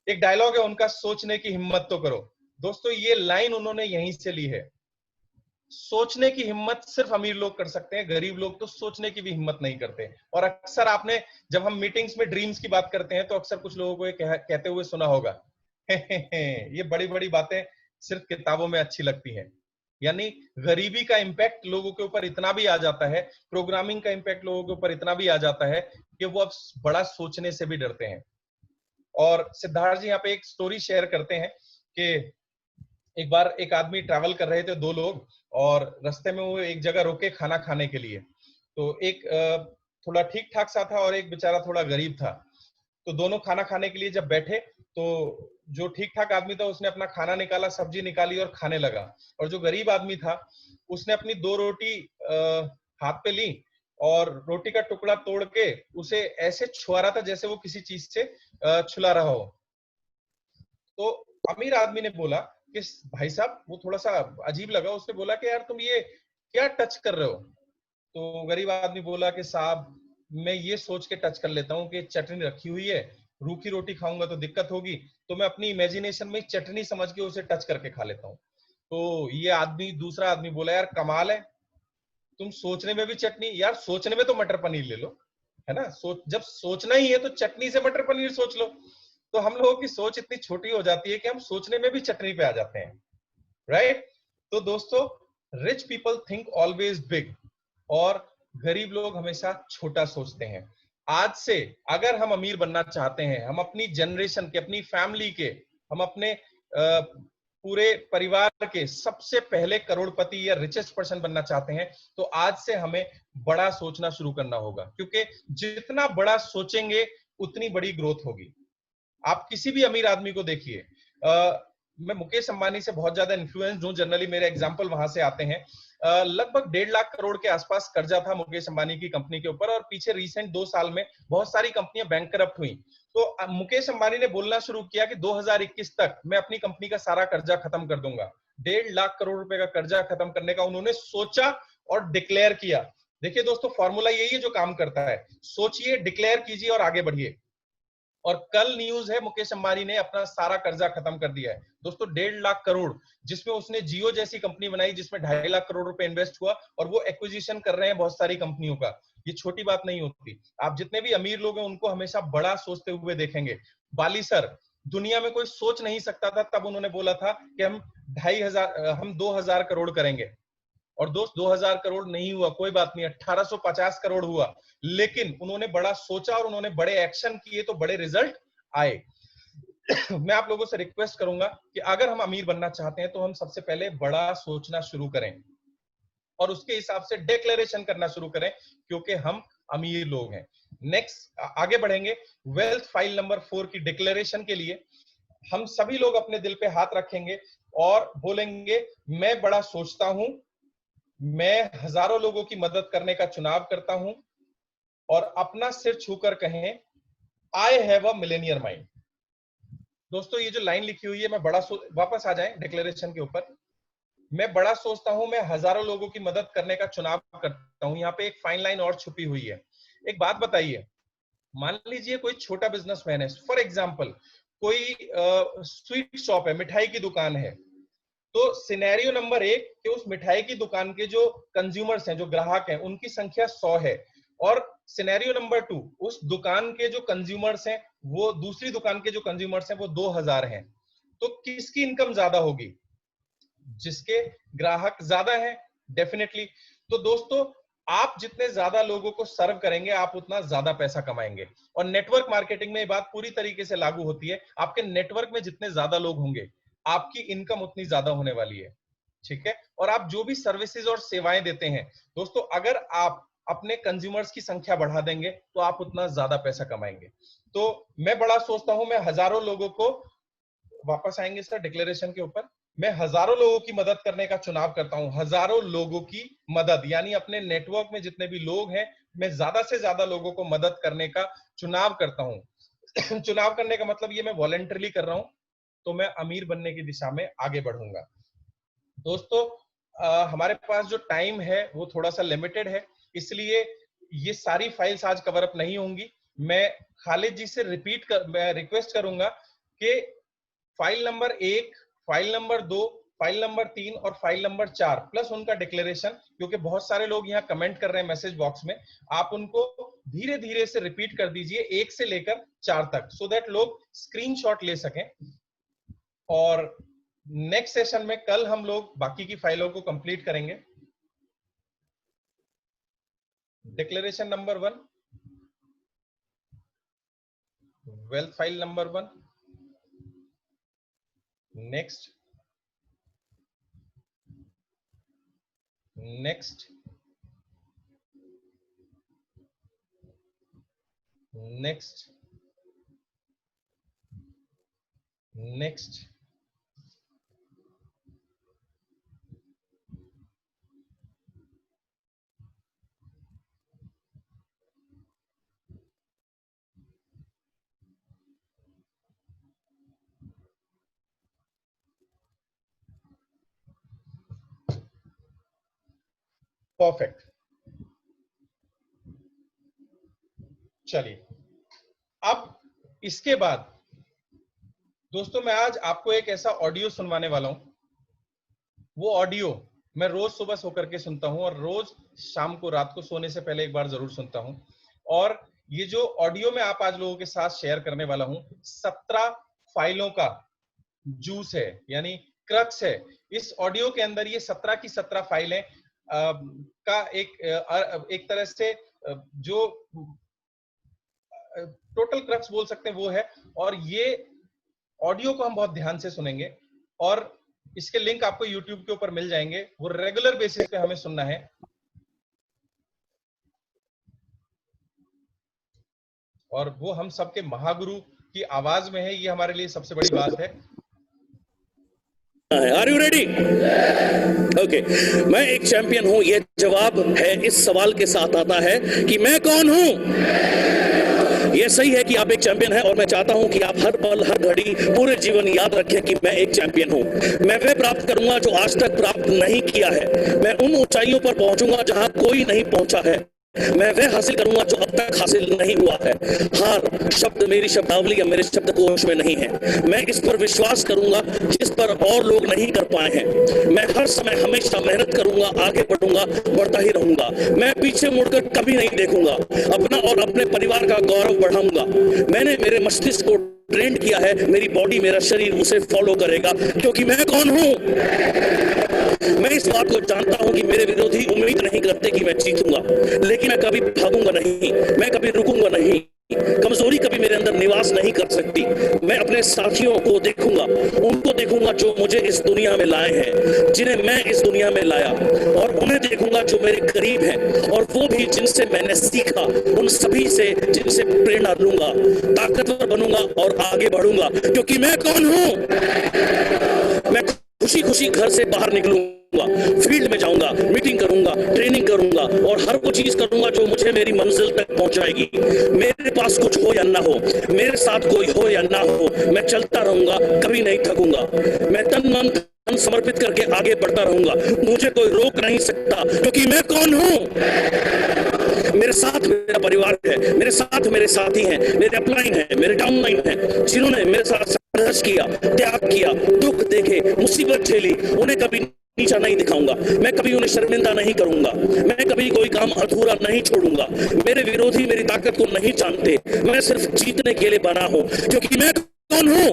एक डायलॉग है उनका, सोचने की हिम्मत तो करो। दोस्तों ये लाइन उन्होंने यहीं से ली है। सोचने की हिम्मत सिर्फ अमीर लोग कर सकते हैं, गरीब लोग तो सोचने की भी हिम्मत नहीं करते। और अक्सर आपने जब हम मीटिंग्स में ड्रीम्स की बात करते हैं तो अक्सर कुछ लोगों को ये कहते हुए सुना होगा, ये बड़ी बड़ी बातें सिर्फ किताबों में अच्छी लगती हैं। यानी गरीबी का इंपैक्ट लोगों के ऊपर इतना भी आ जाता है, प्रोग्रामिंग का इंपैक्ट लोगों के ऊपर इतना भी आ जाता है कि वो अब बड़ा सोचने से भी डरते हैं। और सिद्धार्थ जी यहाँ पे एक स्टोरी शेयर करते हैं कि एक बार एक आदमी ट्रैवल कर रहे थे, 2 लोग, और रास्ते में वो एक जगह रुके खाना खाने के लिए। तो एक थोड़ा ठीक ठाक सा था और एक बेचारा थोड़ा गरीब था। तो दोनों खाना खाने के लिए जब बैठे तो जो ठीक ठाक आदमी था उसने अपना खाना निकाला, सब्जी निकाली और खाने लगा। और जो गरीब आदमी था उसने अपनी 2 रोटी हाथ पे ली और रोटी का टुकड़ा तोड़ के उसे ऐसे छुआ रहा था जैसे वो किसी चीज से छुला रहा हो। तो अमीर आदमी ने बोला कि भाई साहब, वो थोड़ा सा अजीब लगा, उसने बोला कि यार तुम ये क्या टच कर रहे हो? तो गरीब आदमी बोला कि साहब मैं ये सोच के टच कर लेता हूँ कि चटनी रखी हुई है, रूखी रोटी खाऊंगा तो दिक्कत होगी, तो मैं अपनी इमेजिनेशन में चटनी समझ के उसे टच करके खा लेता हूँ। तो ये आदमी, दूसरा आदमी बोला यार कमाल है, तुम सोचने में भी चटनी, यार सोचने में तो मटर पनीर ले लो, है ना, जब सोचना ही है तो चटनी से मटर पनीर सोच लो। तो हम लोगों की सोच इतनी छोटी हो जाती है कि हम सोचने में भी चटनी पे आ जाते हैं, राइट। तो दोस्तों, rich people think always big, और गरीब लोग हमेशा छोटा सोचते हैं। आज से अगर हम अमीर बनना चाहते हैं, हम अपनी जनरेशन के, अपनी फैमिली के, हम अपने पूरे परिवार के सबसे पहले करोड़पति या रिचेस्ट पर्सन बनना चाहते हैं, तो आज से हमें बड़ा सोचना शुरू करना होगा, क्योंकि जितना बड़ा सोचेंगे उतनी बड़ी ग्रोथ होगी। आप किसी भी अमीर आदमी को देखिए, मैं मुकेश अंबानी से बहुत ज्यादा इन्फ्लुएंस हूं, जनरली मेरे एग्जांपल वहां से आते हैं। लगभग 1.5 लाख करोड़ के आसपास कर्जा था मुकेश अंबानी की कंपनी के ऊपर, और पीछे रिसेंट 2 साल में बहुत सारी कंपनियां बैंकरप्ट हुई। तो मुकेश अंबानी ने बोलना शुरू किया कि 2021 तक मैं अपनी कंपनी का सारा कर्जा खत्म कर दूंगा। 1.5 लाख करोड़ रुपए का कर्जा खत्म करने का उन्होंने सोचा और डिक्लेयर किया। देखिए दोस्तों, फॉर्मूला यही है जो काम करता है, सोचिए, डिक्लेयर कीजिए और आगे बढ़िए। और कल न्यूज है, मुकेश अंबानी ने अपना सारा कर्जा खत्म कर दिया है दोस्तों, 1.5 लाख करोड़, जिसमें उसने जियो जैसी कंपनी बनाई जिसमें 2.5 लाख करोड़ रुपए इन्वेस्ट हुआ, और वो एक्विजिशन कर रहे हैं बहुत सारी कंपनियों का। ये छोटी बात नहीं होती। आप जितने भी अमीर लोग हैं उनको हमेशा बड़ा सोचते हुए देखेंगे। बाली सर, दुनिया में कोई सोच नहीं सकता था, तब उन्होंने बोला था कि हम 2,500, हम 2,000 करोड़ करेंगे। और दोस्त 2,000 करोड़ नहीं हुआ, कोई बात नहीं, 1,850 करोड़ हुआ, लेकिन उन्होंने बड़ा सोचा और उन्होंने बड़े एक्शन किए तो बड़े रिजल्ट आए। मैं आप लोगों से रिक्वेस्ट करूंगा कि अगर हम अमीर बनना चाहते हैं तो हम सबसे पहले बड़ा सोचना शुरू करें और उसके हिसाब से डिक्लेरेशन करना शुरू करें, क्योंकि हम अमीर लोग हैं। नेक्स्ट आगे बढ़ेंगे, वेल्थ फाइल नंबर 4 की डिक्लेरेशन के लिए हम सभी लोग अपने दिल पे हाथ रखेंगे और बोलेंगे, मैं बड़ा सोचता हूं, मैं हजारों लोगों की मदद करने का चुनाव करता हूं, और अपना सिर छूकर कहें, आई हैव अ मिलेनियर माइंड। दोस्तों, ये जो लाइन लिखी हुई है, मैं बड़ा वापस आ जाएं डिक्लेरेशन के ऊपर, मैं बड़ा सोचता हूं, मैं हजारों लोगों की मदद करने का चुनाव करता हूं। यहाँ पे एक फाइन लाइन और छुपी हुई है। एक बात बताइए, मान लीजिए कोई छोटा बिजनेसमैन है, फॉर एग्जाम्पल कोई स्वीट शॉप है, मिठाई की दुकान है, तो सिनेरियो नंबर 1 कि उस मिठाई की दुकान के जो कंज्यूमर्स हैं, जो ग्राहक हैं, उनकी संख्या 100 है, और सिनेरियो नंबर 2, उस दुकान के जो कंज्यूमर्स हैं, वो दूसरी दुकान के जो कंज्यूमर्स हैं वो 2,000 हैं। तो किसकी इनकम ज्यादा होगी? जिसके ग्राहक ज्यादा है, डेफिनेटली। तो दोस्तों, आप जितने ज्यादा लोगों को सर्व करेंगे, आप उतना ज्यादा पैसा कमाएंगे। और नेटवर्क मार्केटिंग में ये बात पूरी तरीके से लागू होती है। आपके नेटवर्क में जितने ज्यादा लोग होंगे, आपकी इनकम उतनी ज्यादा होने वाली है, ठीक है। और आप जो भी सर्विसेज और सेवाएं देते हैं दोस्तों, अगर आप अपने कंज्यूमर्स की संख्या बढ़ा देंगे तो आप उतना ज्यादा पैसा कमाएंगे। तो मैं बड़ा सोचता हूं, मैं हजारों लोगों को, वापस आएंगे सर डिक्लेरेशन के ऊपर, मैं हजारों लोगों की मदद करने का चुनाव करता हूं। हजारों लोगों की मदद यानी अपने नेटवर्क में जितने भी लोग हैं, मैं ज्यादा से ज्यादा लोगों को मदद करने का चुनाव करता हूं। चुनाव करने का मतलब ये मैं वॉलंटरली कर रहा हूं, तो मैं अमीर बनने की दिशा में आगे बढ़ूंगा। दोस्तों, हमारे पास जो टाइम है वो थोड़ा सा लिमिटेड है, इसलिए ये सारी फाइल्स आज कवर अप नहीं होंगी। मैं खालिद जी से मैं रिक्वेस्ट करूंगा कि file number 1, file number 2, file number 3 और फाइल नंबर 4 प्लस उनका डिक्लेरेशन, क्योंकि बहुत सारे लोग यहाँ कमेंट कर रहे हैं मैसेज बॉक्स में, आप उनको धीरे धीरे से रिपीट कर दीजिए 1 से लेकर 4 तक, सो दैट लोग स्क्रीनशॉट ले सकें। और नेक्स्ट सेशन में कल हम लोग बाकी की फाइलों को कंप्लीट करेंगे। Declaration number 1, wealth file number 1, next, next, next, next, perfect. चलिए, अब इसके बाद दोस्तों, मैं आज आपको एक ऐसा ऑडियो सुनवाने वाला हूं वो ऑडियो मैं रोज सुबह सो करके सुनता हूँ और रोज शाम को रात को सोने से पहले एक बार जरूर सुनता हूँ। और ये जो ऑडियो में आप आज लोगों के साथ शेयर करने वाला हूँ, 17 फाइलों का जूस है, यानी क्रक्स है। इस ऑडियो के अंदर ये 17 की 17 फाइलें का एक तरह से जो टोटल क्रक्स बोल सकते हैं वो है। और ये ऑडियो को हम बहुत ध्यान से सुनेंगे और इसके लिंक आपको यूट्यूब के ऊपर मिल जाएंगे। वो रेगुलर बेसिस पे हमें सुनना है और वो हम सबके महागुरु की आवाज में है। ये हमारे लिए सबसे बड़ी बात है। Are you ready? ओके, मैं एक चैंपियन हूं, यह जवाब है इस सवाल के साथ आता है कि मैं कौन हूं। यह सही है कि आप एक चैंपियन हैं और मैं चाहता हूं कि आप हर पल हर घड़ी पूरे जीवन याद रखें कि मैं एक चैंपियन हूं। मैं वह प्राप्त करूंगा जो आज तक प्राप्त नहीं किया है। मैं उन ऊंचाइयों पर पहुंचूंगा जहां कोई नहीं पहुंचा है। मैं वह हासिल करूंगा जो अब तक हासिल नहीं हुआ है। हार शब्द मेरी शब्दावली या मेरे शब्दकोश में नहीं है। मैं इस पर विश्वास करूंगा जिस पर और लोग नहीं कर पाए हैं। मैं हर समय हमेशा मेहनत करूंगा, आगे बढ़ूंगा, बढ़ता ही रहूंगा। मैं पीछे मुड़कर कभी नहीं देखूंगा। अपना और अपने परिवार का गौरव बढ़ाऊंगा। मैंने मेरे मस्तिष्क को ट्रेंड किया है, मेरी बॉडी, मेरा शरीर उसे फॉलो करेगा, क्योंकि मैं कौन हूं। मैं इस बात को जानता हूं कि मेरे विरोधी उम्मीद नहीं करते कि मैं जीतूंगा, लेकिन मैं कभी भागूंगा नहीं, मैं कभी रुकूंगा नहीं। कमजोरी कभी मेरे अंदर निवास नहीं कर सकती। मैं अपने साथियों को देखूंगा, उनको देखूंगा जो मुझे इस दुनिया में लाए हैं, जिन्हें मैं इस दुनिया में लाया, और उन्हें देखूंगा जो मेरे करीब हैं, और वो भी जिनसे मैंने सीखा, उन सभी से जिनसे प्रेरणा लूंगा। ताकतवर बनूंगा और आगे बढ़ूंगा, क्योंकि मैं कौन हूं। मैं खुशी खुशी घर से बाहर निकलूंगा, फील्ड में जाऊंगा, मीटिंग करूंगा, ट्रेनिंग करूंगा और हर वो चीज करूंगा जो मुझे मेरी मंजिल तक पहुंचाएगी। मेरे पास कुछ हो या ना हो, मेरे साथ कोई हो या ना हो, मैं चलता रहूंगा, कभी नहीं थकूंगा। मैं तन मन धन समर्पित करके आगे बढ़ता रहूंगा। मुझे कोई रोक नहीं सकता, क्योंकि मैं कौन हूं। मेरे साथ मेरा परिवार है, मेरे साथ मेरे साथी हैं, मेरे अपलाइन हैं, मेरे डाउनलाइन हैं, जिन्होंने मेरे साथ संघर्ष किया, त्याग किया, दुख देखे, मुसीबत झेली। उन्हें कभी नीचा नहीं दिखाऊंगा, मैं कभी उन्हें शर्मिंदा नहीं करूंगा, मैं कभी कोई काम अधूरा नहीं छोड़ूंगा। मेरे विरोधी मेरी ताकत को नहीं जानते, मैं सिर्फ जीतने के लिए बना हूं, क्योंकि मैं कौन हूं।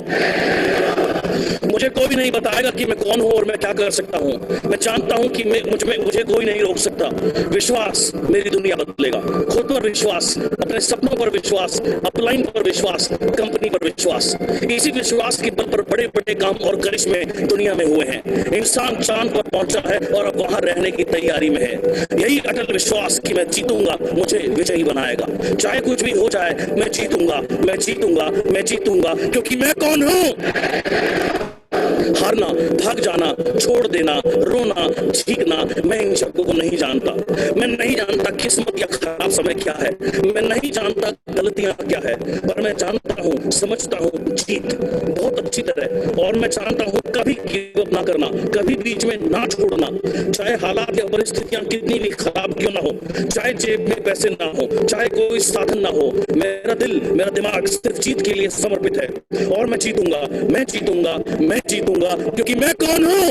मुझे कोई भी नहीं बताएगा कि मैं कौन हूं और मैं क्या कर सकता हूं। मैं जानता हूं कि मुझे कोई नहीं रोक सकता। विश्वास मेरी दुनिया बदलेगा। खुद पर विश्वास, अपने सपनों पर विश्वास, अपलाइन पर विश्वास, कंपनी पर विश्वास। इसी विश्वास के बल पर बड़े बड़े काम और करिश्मे दुनिया में हुए हैं। इंसान चांद पर पहुंचा है और अब वहां रहने की तैयारी में है। यही अटल विश्वास कि मैं जीतूंगा मुझे विजयी बनाएगा। चाहे कुछ भी हो जाए, मैं जीतूंगा, मैं जीतूंगा, मैं जीतूंगा, क्योंकि मैं कौन हूं। हारना, भाग जाना, छोड़ देना, रोना, चीखना, मैं इन शब्दों को नहीं जानता। मैं नहीं जानता किस्मत या खराब समय क्या है, मैं नहीं जानता गलतियां क्या है, पर मैं जानता हूं, समझता हूं जीत बहुत अच्छी तरह। और मैं जानता हूं कभी गिव अप ना करना, कभी बीच में ना छोड़ना। चाहे हालात या परिस्थितियां कितनी भी खराब क्यों ना हो, चाहे जेब में पैसे ना हो, चाहे कोई साधन ना हो, मेरा दिल, मेरा दिमाग सिर्फ जीत के लिए समर्पित है। और मैं जीतूंगा, मैं जीतूंगा, मैं जीतूंगा, क्योंकि मैं कौन हूं।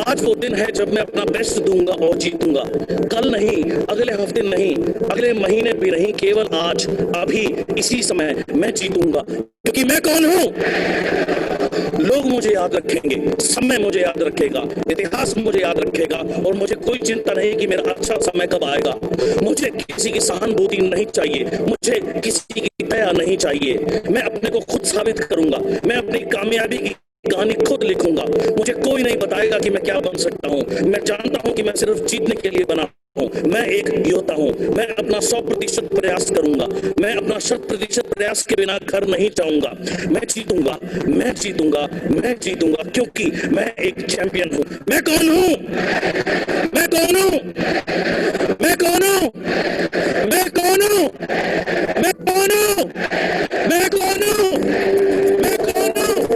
आज वो दिन है जब मैं अपना बेस्ट दूंगा और जीतूंगा। कल नहीं, अगले हफ्ते नहीं, अगले महीने भी नहीं, केवल आज, अभी, इसी समय मैं जीतूंगा, क्योंकि मैं कौन हूं। लोग मुझे याद रखेंगे, समय मुझे याद रखेगा, इतिहास मुझे याद रखेगा, और मुझे कोई चिंता नहीं कि मेरा अच्छा समय कब आएगा। मुझे किसी की सहानुभूति नहीं चाहिए, मुझे किसी की दया नहीं चाहिए। मैं अपने को खुद साबित करूंगा, मैं अपनी कामयाबी की कहानी खुद लिखूंगा। मुझे कोई नहीं बताएगा कि मैं क्या बन सकता हूं। मैं जानता हूं कि मैं सिर्फ जीतने के लिए बना हूं। मैं एक योद्धा हूं। मैं अपना 100% प्रयास करूंगा। मैं अपना 100% प्रयास के बिना घर नहीं जाऊंगा। मैं जीतूंगा, मैं जीतूंगा, मैं जीतूंगा, क्योंकि मैं एक चैंपियन हूं। मैं कौन हूं। मैं कौन हूं। मैं कौन हूं। मैं कौन हूं। मैं कौन हूं। मैं कौन हूं। मैं कौन हूं।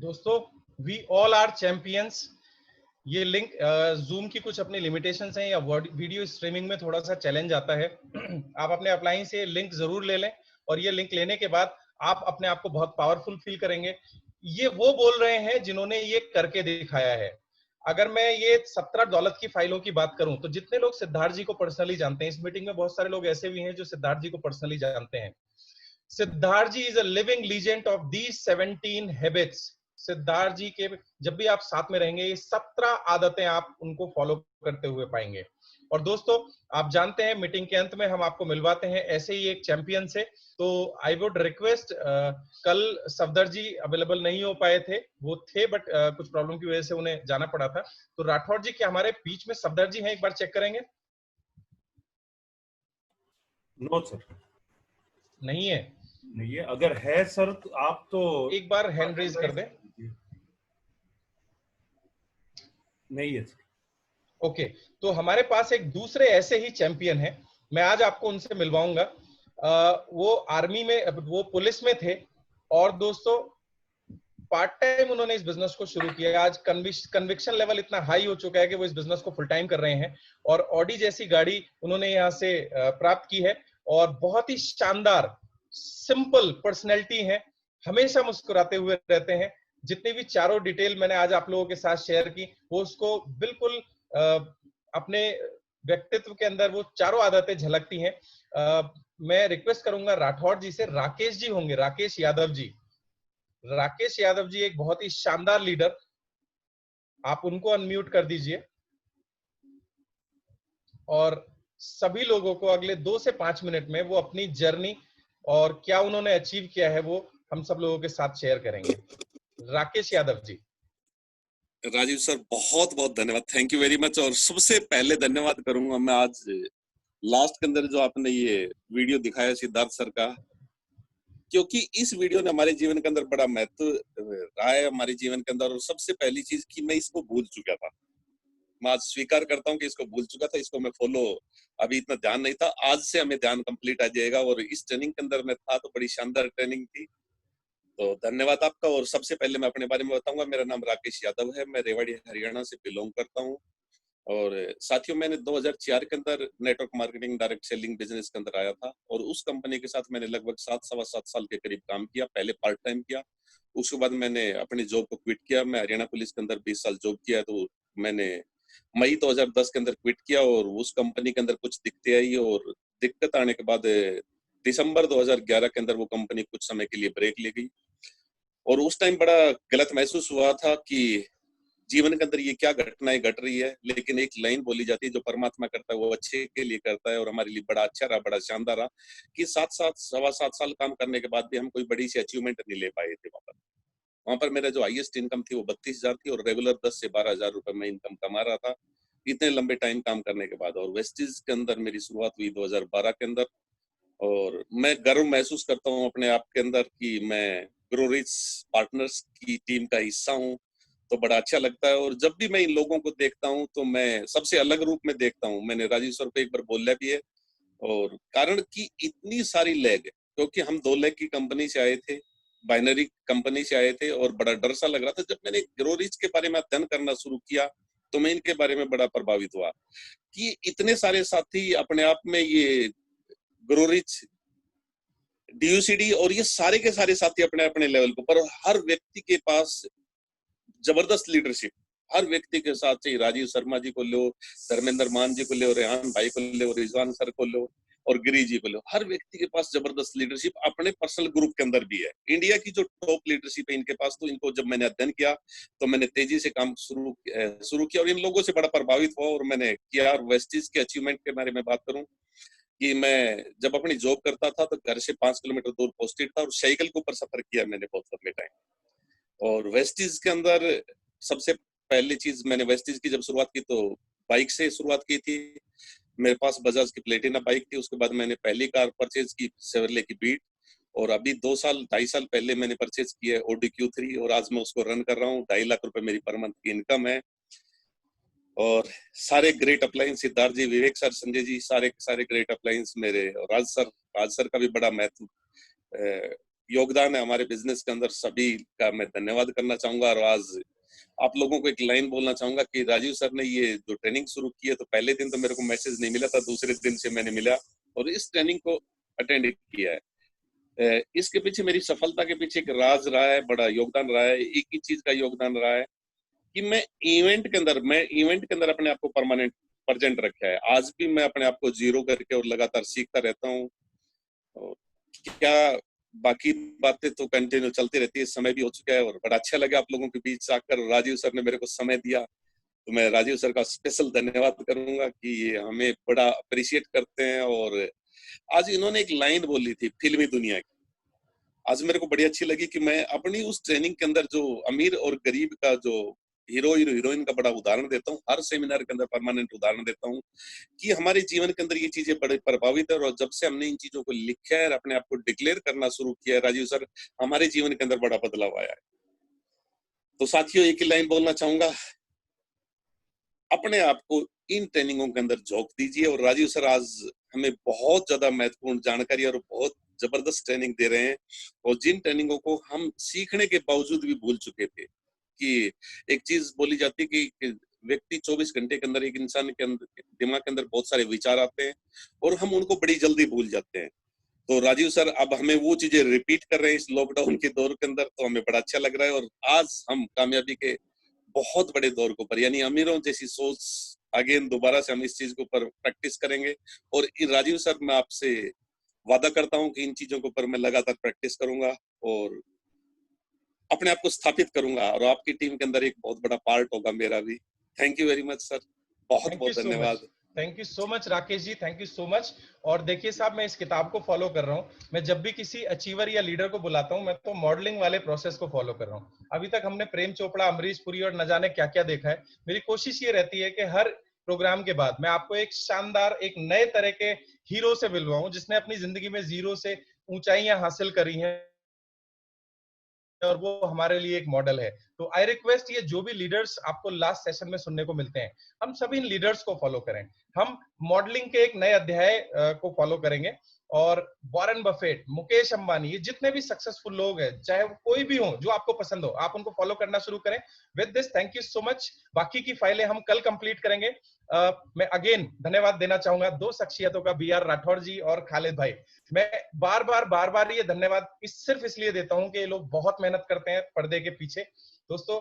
दोस्तों, वी ऑल आर चैंपियंस। ये लिंक जूम की कुछ अपनी लिमिटेशंस हैं या वीडियो स्ट्रीमिंग में थोड़ा सा चैलेंज आता है। आप अपने अपलाइन से लिंक जरूर ले लें, और ये लिंक लेने के बाद आप अपने आप को बहुत पावरफुल फील करेंगे। ये वो बोल रहे हैं जिन्होंने ये करके दिखाया है। अगर मैं ये 17 दौलत की फाइलों की बात करूं, तो जितने लोग सिद्धार्थ जी को पर्सनली जानते हैं, इस मीटिंग में बहुत सारे लोग ऐसे भी हैं जो सिद्धार्थ जी को पर्सनली जानते हैं। Siddharth ji is a living legend of these 17 habits. Siddharth ji के जब भी आप साथ में रहेंगे, ये 17 आदतें आप उनको फॉलो करते हुए पाएंगे। और दोस्तों, आप जानते हैं मीटिंग के अंत में हम आपको मिलवाते हैं ऐसे ही एक चैंपियन से। तो आई वुड रिक्वेस्ट, कल सफदर जी अवेलेबल नहीं हो पाए थे, वो थे बट कुछ प्रॉब्लम की वजह से उन्हें जाना पड़ा था। तो राठौर जी, क्या हमारे बीच में सफदर जी हैं? एक बार चेक करेंगे। नो सर, नहीं है। नहीं है। अगर है सर तो आप तो एक बार हैंड रेज कर दें। नहीं है सर। ओके, तो हमारे पास एक दूसरे ऐसे ही चैंपियन हैं, मैं आज आपको उनसे मिलवाऊंगा। वो आर्मी में, वो पुलिस में थे, और दोस्तों पार्ट टाइम उन्होंने इस बिजनेस को शुरू किया। आज कन्विक्शन लेवल इतना हाई हो चुका है कि वो इस बिजनेस को फुल टाइम कर रहे हैं, और ऑडी जैसी गाड़ी उन्होंने यहाँ से प्राप्त की है। और बहुत ही शानदार सिंपल पर्सनैलिटी है, हमेशा मुस्कुराते हुए रहते हैं। जितनी भी चारों डिटेल मैंने आज आप लोगों के साथ शेयर की, वो उसको बिल्कुल अपने व्यक्तित्व के अंदर वो चारों आदतें झलकती हैं। मैं रिक्वेस्ट करूंगा राठौर जी से, राकेश जी होंगे, राकेश यादव जी। राकेश यादव जी एक बहुत ही शानदार लीडर, आप उनको अनम्यूट कर दीजिए, और सभी लोगों को अगले 2 से 5 मिनट में वो अपनी जर्नी और क्या उन्होंने अचीव किया है वो हम सब लोगों के साथ शेयर करेंगे। राकेश यादव जी। राजीव सर, बहुत बहुत धन्यवाद, थैंक यू वेरी मच। और सबसे पहले धन्यवाद करूंगा मैं आज लास्ट के अंदर जो आपने ये वीडियो दिखाया सिद्धार्थ सर का, क्योंकि इस वीडियो ने हमारे जीवन के अंदर बड़ा महत्व रहा है हमारे जीवन के अंदर। और सबसे पहली चीज कि मैं इसको भूल चुका था, मैं आज स्वीकार करता हूँ कि इसको भूल चुका था, इसको मैं फॉलो अभी इतना ध्यान नहीं था। आज से हमें ध्यान कंप्लीट आ जाएगा। और इस ट्रेनिंग के अंदर मैं था तो बड़ी शानदार ट्रेनिंग थी, तो धन्यवाद आपका। और सबसे पहले मैं अपने बारे में बताऊंगा, मेरा नाम राकेश यादव है, मैं रेवाड़ी हरियाणा से बिलोंग करता हूँ। और साथियों, मैंने 2004 के अंदर network marketing direct selling business के अंदर आया था, और उस कंपनी के साथ मैंने लगभग 7 साल के करीब काम किया। पहले पार्ट टाइम किया, उसके बाद मैंने अपनी जॉब को क्विट किया। मैं हरियाणा पुलिस के अंदर 20 साल जॉब किया, तो मैंने मई 2010 के अंदर क्विट किया। और उस कंपनी के अंदर कुछ दिक्कतें आई, और दिक्कत आने के बाद दिसंबर 2011 के अंदर वो कंपनी कुछ समय के लिए ब्रेक ले गई। और उस टाइम बड़ा गलत महसूस हुआ था कि जीवन के अंदर ये क्या घटनाएं घट रही है। लेकिन एक लाइन बोली जाती है, जो परमात्मा करता है वो अच्छे के लिए करता है, और हमारे लिए बड़ा अच्छा रहा, बड़ा शानदार रहा कि 7 साल काम करने के बाद भी हम कोई बड़ी सी अचीवमेंट नहीं ले पाए थे। वहां पर मेरा जो हाईएस्ट इनकम थी वो 32,000 थी, और रेगुलर 10 से 12,000 रुपए मैं इनकम कमा रहा था इतने लंबे टाइम काम करने के बाद। और वेस्टीज के अंदर मेरी शुरुआत हुई 2012 के अंदर। और मैं गर्व महसूस करता हूँ अपने आप के अंदर कि मैं ग्रो रिच पार्टनर्स की टीम का हिस्सा हूँ, तो बड़ा अच्छा लगता है। और जब भी मैं इन लोगों को देखता हूँ तो मैं सबसे अलग रूप में देखता हूँ। मैंने राजीव सर को एक बार बोला भी है, और कारण कि इतनी सारी लैग, क्योंकि हम 2 लाख की कंपनी से आए थे, बाइनरी कंपनी से आए थे, और बड़ा डर सा लग रहा था। जब मैंने ग्रो रिच के बारे में अध्ययन करना शुरू किया तो मैं इनके बारे में बड़ा प्रभावित हुआ कि इतने सारे साथी अपने आप में, ये ग्रो रिच, डीयूसीडी और ये सारे के सारे साथी अपने अपने लेवल पर, हर व्यक्ति के पास जबरदस्त लीडरशिप। हर व्यक्ति के साथ, चाहे राजीव शर्मा जी को लो, धर्मेंद्र मान जी को लो, रेहान भाई को लो, रिजवान सर को लो, और गिरी जी को लो, हर व्यक्ति के पास जबरदस्त लीडरशिप अपने पर्सनल ग्रुप के अंदर भी है। इंडिया की जो टॉप लीडरशिप है इनके पास, तो इनको जब मैंने अध्ययन किया तो मैंने तेजी से काम शुरू किया, और इन लोगों से बड़ा प्रभावित हुआ और मैंने किया। और वेस्टीज के अचीवमेंट के बारे में बात करूं कि मैं जब अपनी जॉब करता था तो घर से 5 किलोमीटर दूर पोस्टेड था, और साइकिल के ऊपर सफर किया मैंने बहुत लंबे टाइम। और वेस्टीज के अंदर सबसे पहली चीज, मैंने वेस्टीज की जब शुरुआत की तो बाइक से शुरुआत की थी। मेरे पास बजाज की प्लेटिना बाइक थी। उसके बाद मैंने पहली कार परचेज की शेवरले की बीट, और अभी 2-2.5 साल पहले मैंने परचेज की है ऑडी Q3, और आज मैं उसको रन कर रहा हूँ। 2.5 लाख रुपए मेरी पर मंथ की इनकम है। और सारे ग्रेट अप्लायंस, सिद्धार्थ जी, विवेक सर, संजय जी, सारे ग्रेट अप्लायंस मेरे। और राज सर का भी बड़ा महत्व योगदान है हमारे बिजनेस के अंदर, सभी का मैं धन्यवाद करना चाहूंगा। और आज आप लोगों को एक लाइन बोलना चाहूंगा कि राजीव सर ने ये जो ट्रेनिंग शुरू की है, तो पहले दिन तो मेरे को मैसेज नहीं मिला था, दूसरे दिन से मैंने मिला और इस ट्रेनिंग को अटेंड किया है। इसके पीछे, मेरी सफलता के पीछे एक राज रहा है, बड़ा योगदान रहा है। एक ही चीज का योगदान रहा है कि मैं इवेंट के अंदर अपने आप को परमानेंट प्रेजेंट रखा है। आज भी मैं अपने आप को जीरो करके और लगातार सीखता रहता हूँ। और क्या बाकी बातें तो कंटिन्यू चलती रहती है, समय भी हो चुका है और बड़ा अच्छा लगा आप लोगों के बीच आकर। राजीव सर ने मेरे को समय दिया, तो मैं राजीव सर का स्पेशल धन्यवाद करूंगा कि ये हमें बड़ा अप्रिशिएट करते हैं। और आज इन्होंने एक लाइन बोली थी फिल्मी दुनिया की, आज मेरे को बड़ी अच्छी लगी कि मैं अपनी उस ट्रेनिंग के अंदर जो अमीर और गरीब का, जो हीरो हीरोइन का बड़ा उदाहरण देता हूँ, हर सेमिनार के अंदर परमानेंट उदाहरण देता हूँ कि हमारे जीवन के अंदर ये चीजें बड़े प्रभावित है। और जब से हमने इन चीजों को लिखा है और अपने आप को डिक्लेयर करना शुरू किया है राजीव सर, हमारे जीवन के अंदर बड़ा बदलाव आया है। तो साथियों, एक ही लाइन बोलना चाहूंगा, अपने आप को इन ट्रेनिंगों के अंदर झोंक दीजिए। और राजीव सर आज हमें बहुत ज्यादा महत्वपूर्ण जानकारी और बहुत जबरदस्त ट्रेनिंग दे रहे हैं, और जिन ट्रेनिंगों को हम सीखने के बावजूद भी भूल चुके थे। कि एक चीज बोली जाती है कि व्यक्ति 24 घंटे के अंदर, एक इंसान के अंदर, दिमाग के अंदर बहुत सारे विचार आते हैं और हम उनको बड़ी जल्दी भूल जाते हैं। तो राजीव सर अब हमें वो चीजें रिपीट कर रहे हैं इस लॉकडाउन के दौर के अंदर, तो हमें बड़ा अच्छा लग रहा है। और आज हम कामयाबी के बहुत बड़े दौर के ऊपर, यानी अमीरों जैसी सोच, अगेन दोबारा से हम इस चीज के ऊपर प्रैक्टिस करेंगे। और राजीव सर, मैं आपसे वादा करता हूं कि इन चीजों के ऊपर मैं लगातार प्रैक्टिस करूंगा और अपने आप को स्थापित करूंगा, और आपकी टीम के अंदर एक बहुत बड़ा पार्ट होगा मेरा भी। Thank you very much sir, बहुत बहुत धन्यवाद। Thank you so much Rakesh ji, thank you so much. और देखिए साहब, मैं इस किताब को फॉलो कर रहा हूँ। मैं जब भी किसी अचीवर या लीडर को बुलाता हूँ, मैं तो मॉडलिंग वाले प्रोसेस को फॉलो कर रहा हूँ। अभी तक हमने प्रेम चोपड़ा, अमरीश पुरी और न जाने क्या क्या देखा है। मेरी कोशिश ये रहती है कि हर प्रोग्राम के बाद मैं आपको एक शानदार, एक नए तरह के हीरो से मिलवाऊं, जिसने अपनी जिंदगी में जीरो से ऊंचाइयां हासिल करी हैं और वो हमारे लिए एक मॉडल है। तो आई रिक्वेस्ट, ये जो भी लीडर्स आपको लास्ट सेशन में सुनने को मिलते हैं, हम सभी इन लीडर्स को फॉलो करें। हम मॉडलिंग के एक नए अध्याय को फॉलो करेंगे। और वॉरेन बफेट, मुकेश अंबानी, ये जितने भी सक्सेसफुल लोग हैं, चाहे वो कोई भी हो, जो आपको पसंद हो, आप उनको फॉलो करना शुरू करें। With this, thank you so much. बाकी की फाइलें हम कल कंप्लीट करेंगे। मैं अगेन धन्यवाद देना चाहूंगा दो शख्सियतों का, बी आर राठौर जी और खालिद भाई। मैं बार बार ये धन्यवाद सिर्फ इसलिए देता हूं कि ये लोग बहुत मेहनत करते हैं पर्दे के पीछे। दोस्तों,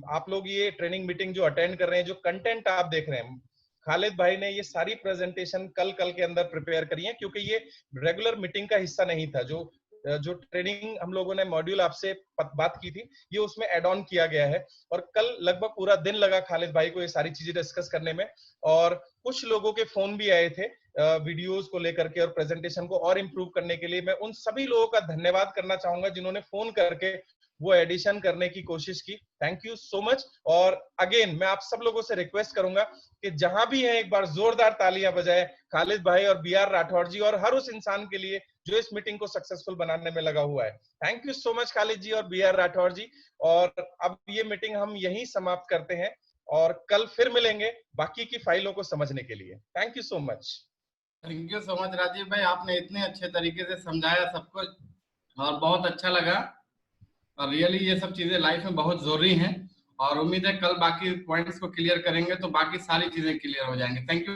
आप लोग ये ट्रेनिंग मीटिंग जो अटेंड कर रहे हैं, जो कंटेंट आप देख रहे हैं, खालिद भाई ने ये सारी प्रेजेंटेशन कल के अंदर प्रिपेयर करी है, क्योंकि ये रेगुलर मीटिंग का हिस्सा नहीं था। जो ट्रेनिंग हम लोगों ने मॉड्यूल आपसे बात की थी, ये उसमें एड ऑन किया गया है। और कल लगभग पूरा दिन लगा खालिद भाई को ये सारी चीजें डिस्कस करने में। और कुछ लोगों के फोन भी आए थे वीडियोस को लेकर के और प्रेजेंटेशन को और इम्प्रूव करने के लिए। मैं उन सभी लोगों का धन्यवाद करना चाहूंगा जिन्होंने फोन करके वो एडिशन करने की कोशिश की। Thank you so much. और अगेन मैं आप सब लोगों से रिक्वेस्ट करूंगा कि जहां भी है, एक बार जोरदार तालियां बजाए खालिद भाई और बी आर राठौर जी और हर उस इंसान के लिए जो इस मीटिंग को सक्सेसफुल बनाने में लगा हुआ है। Thank you so much Khalid ji और बी आर राठौर जी। और अब ये मीटिंग हम यहीं समाप्त करते हैं और कल फिर मिलेंगे बाकी की फाइलों को समझने के लिए। Thank you so much. Thank you so much Rajiv भाई, आपने इतने अच्छे तरीके से समझाया सबको और बहुत अच्छा लगा। और रियली ये सब चीजें लाइफ में बहुत जरूरी हैं और उम्मीद है कल बाकी पॉइंट्स को क्लियर करेंगे तो बाकी सारी चीजें क्लियर हो जाएंगे। Thank you.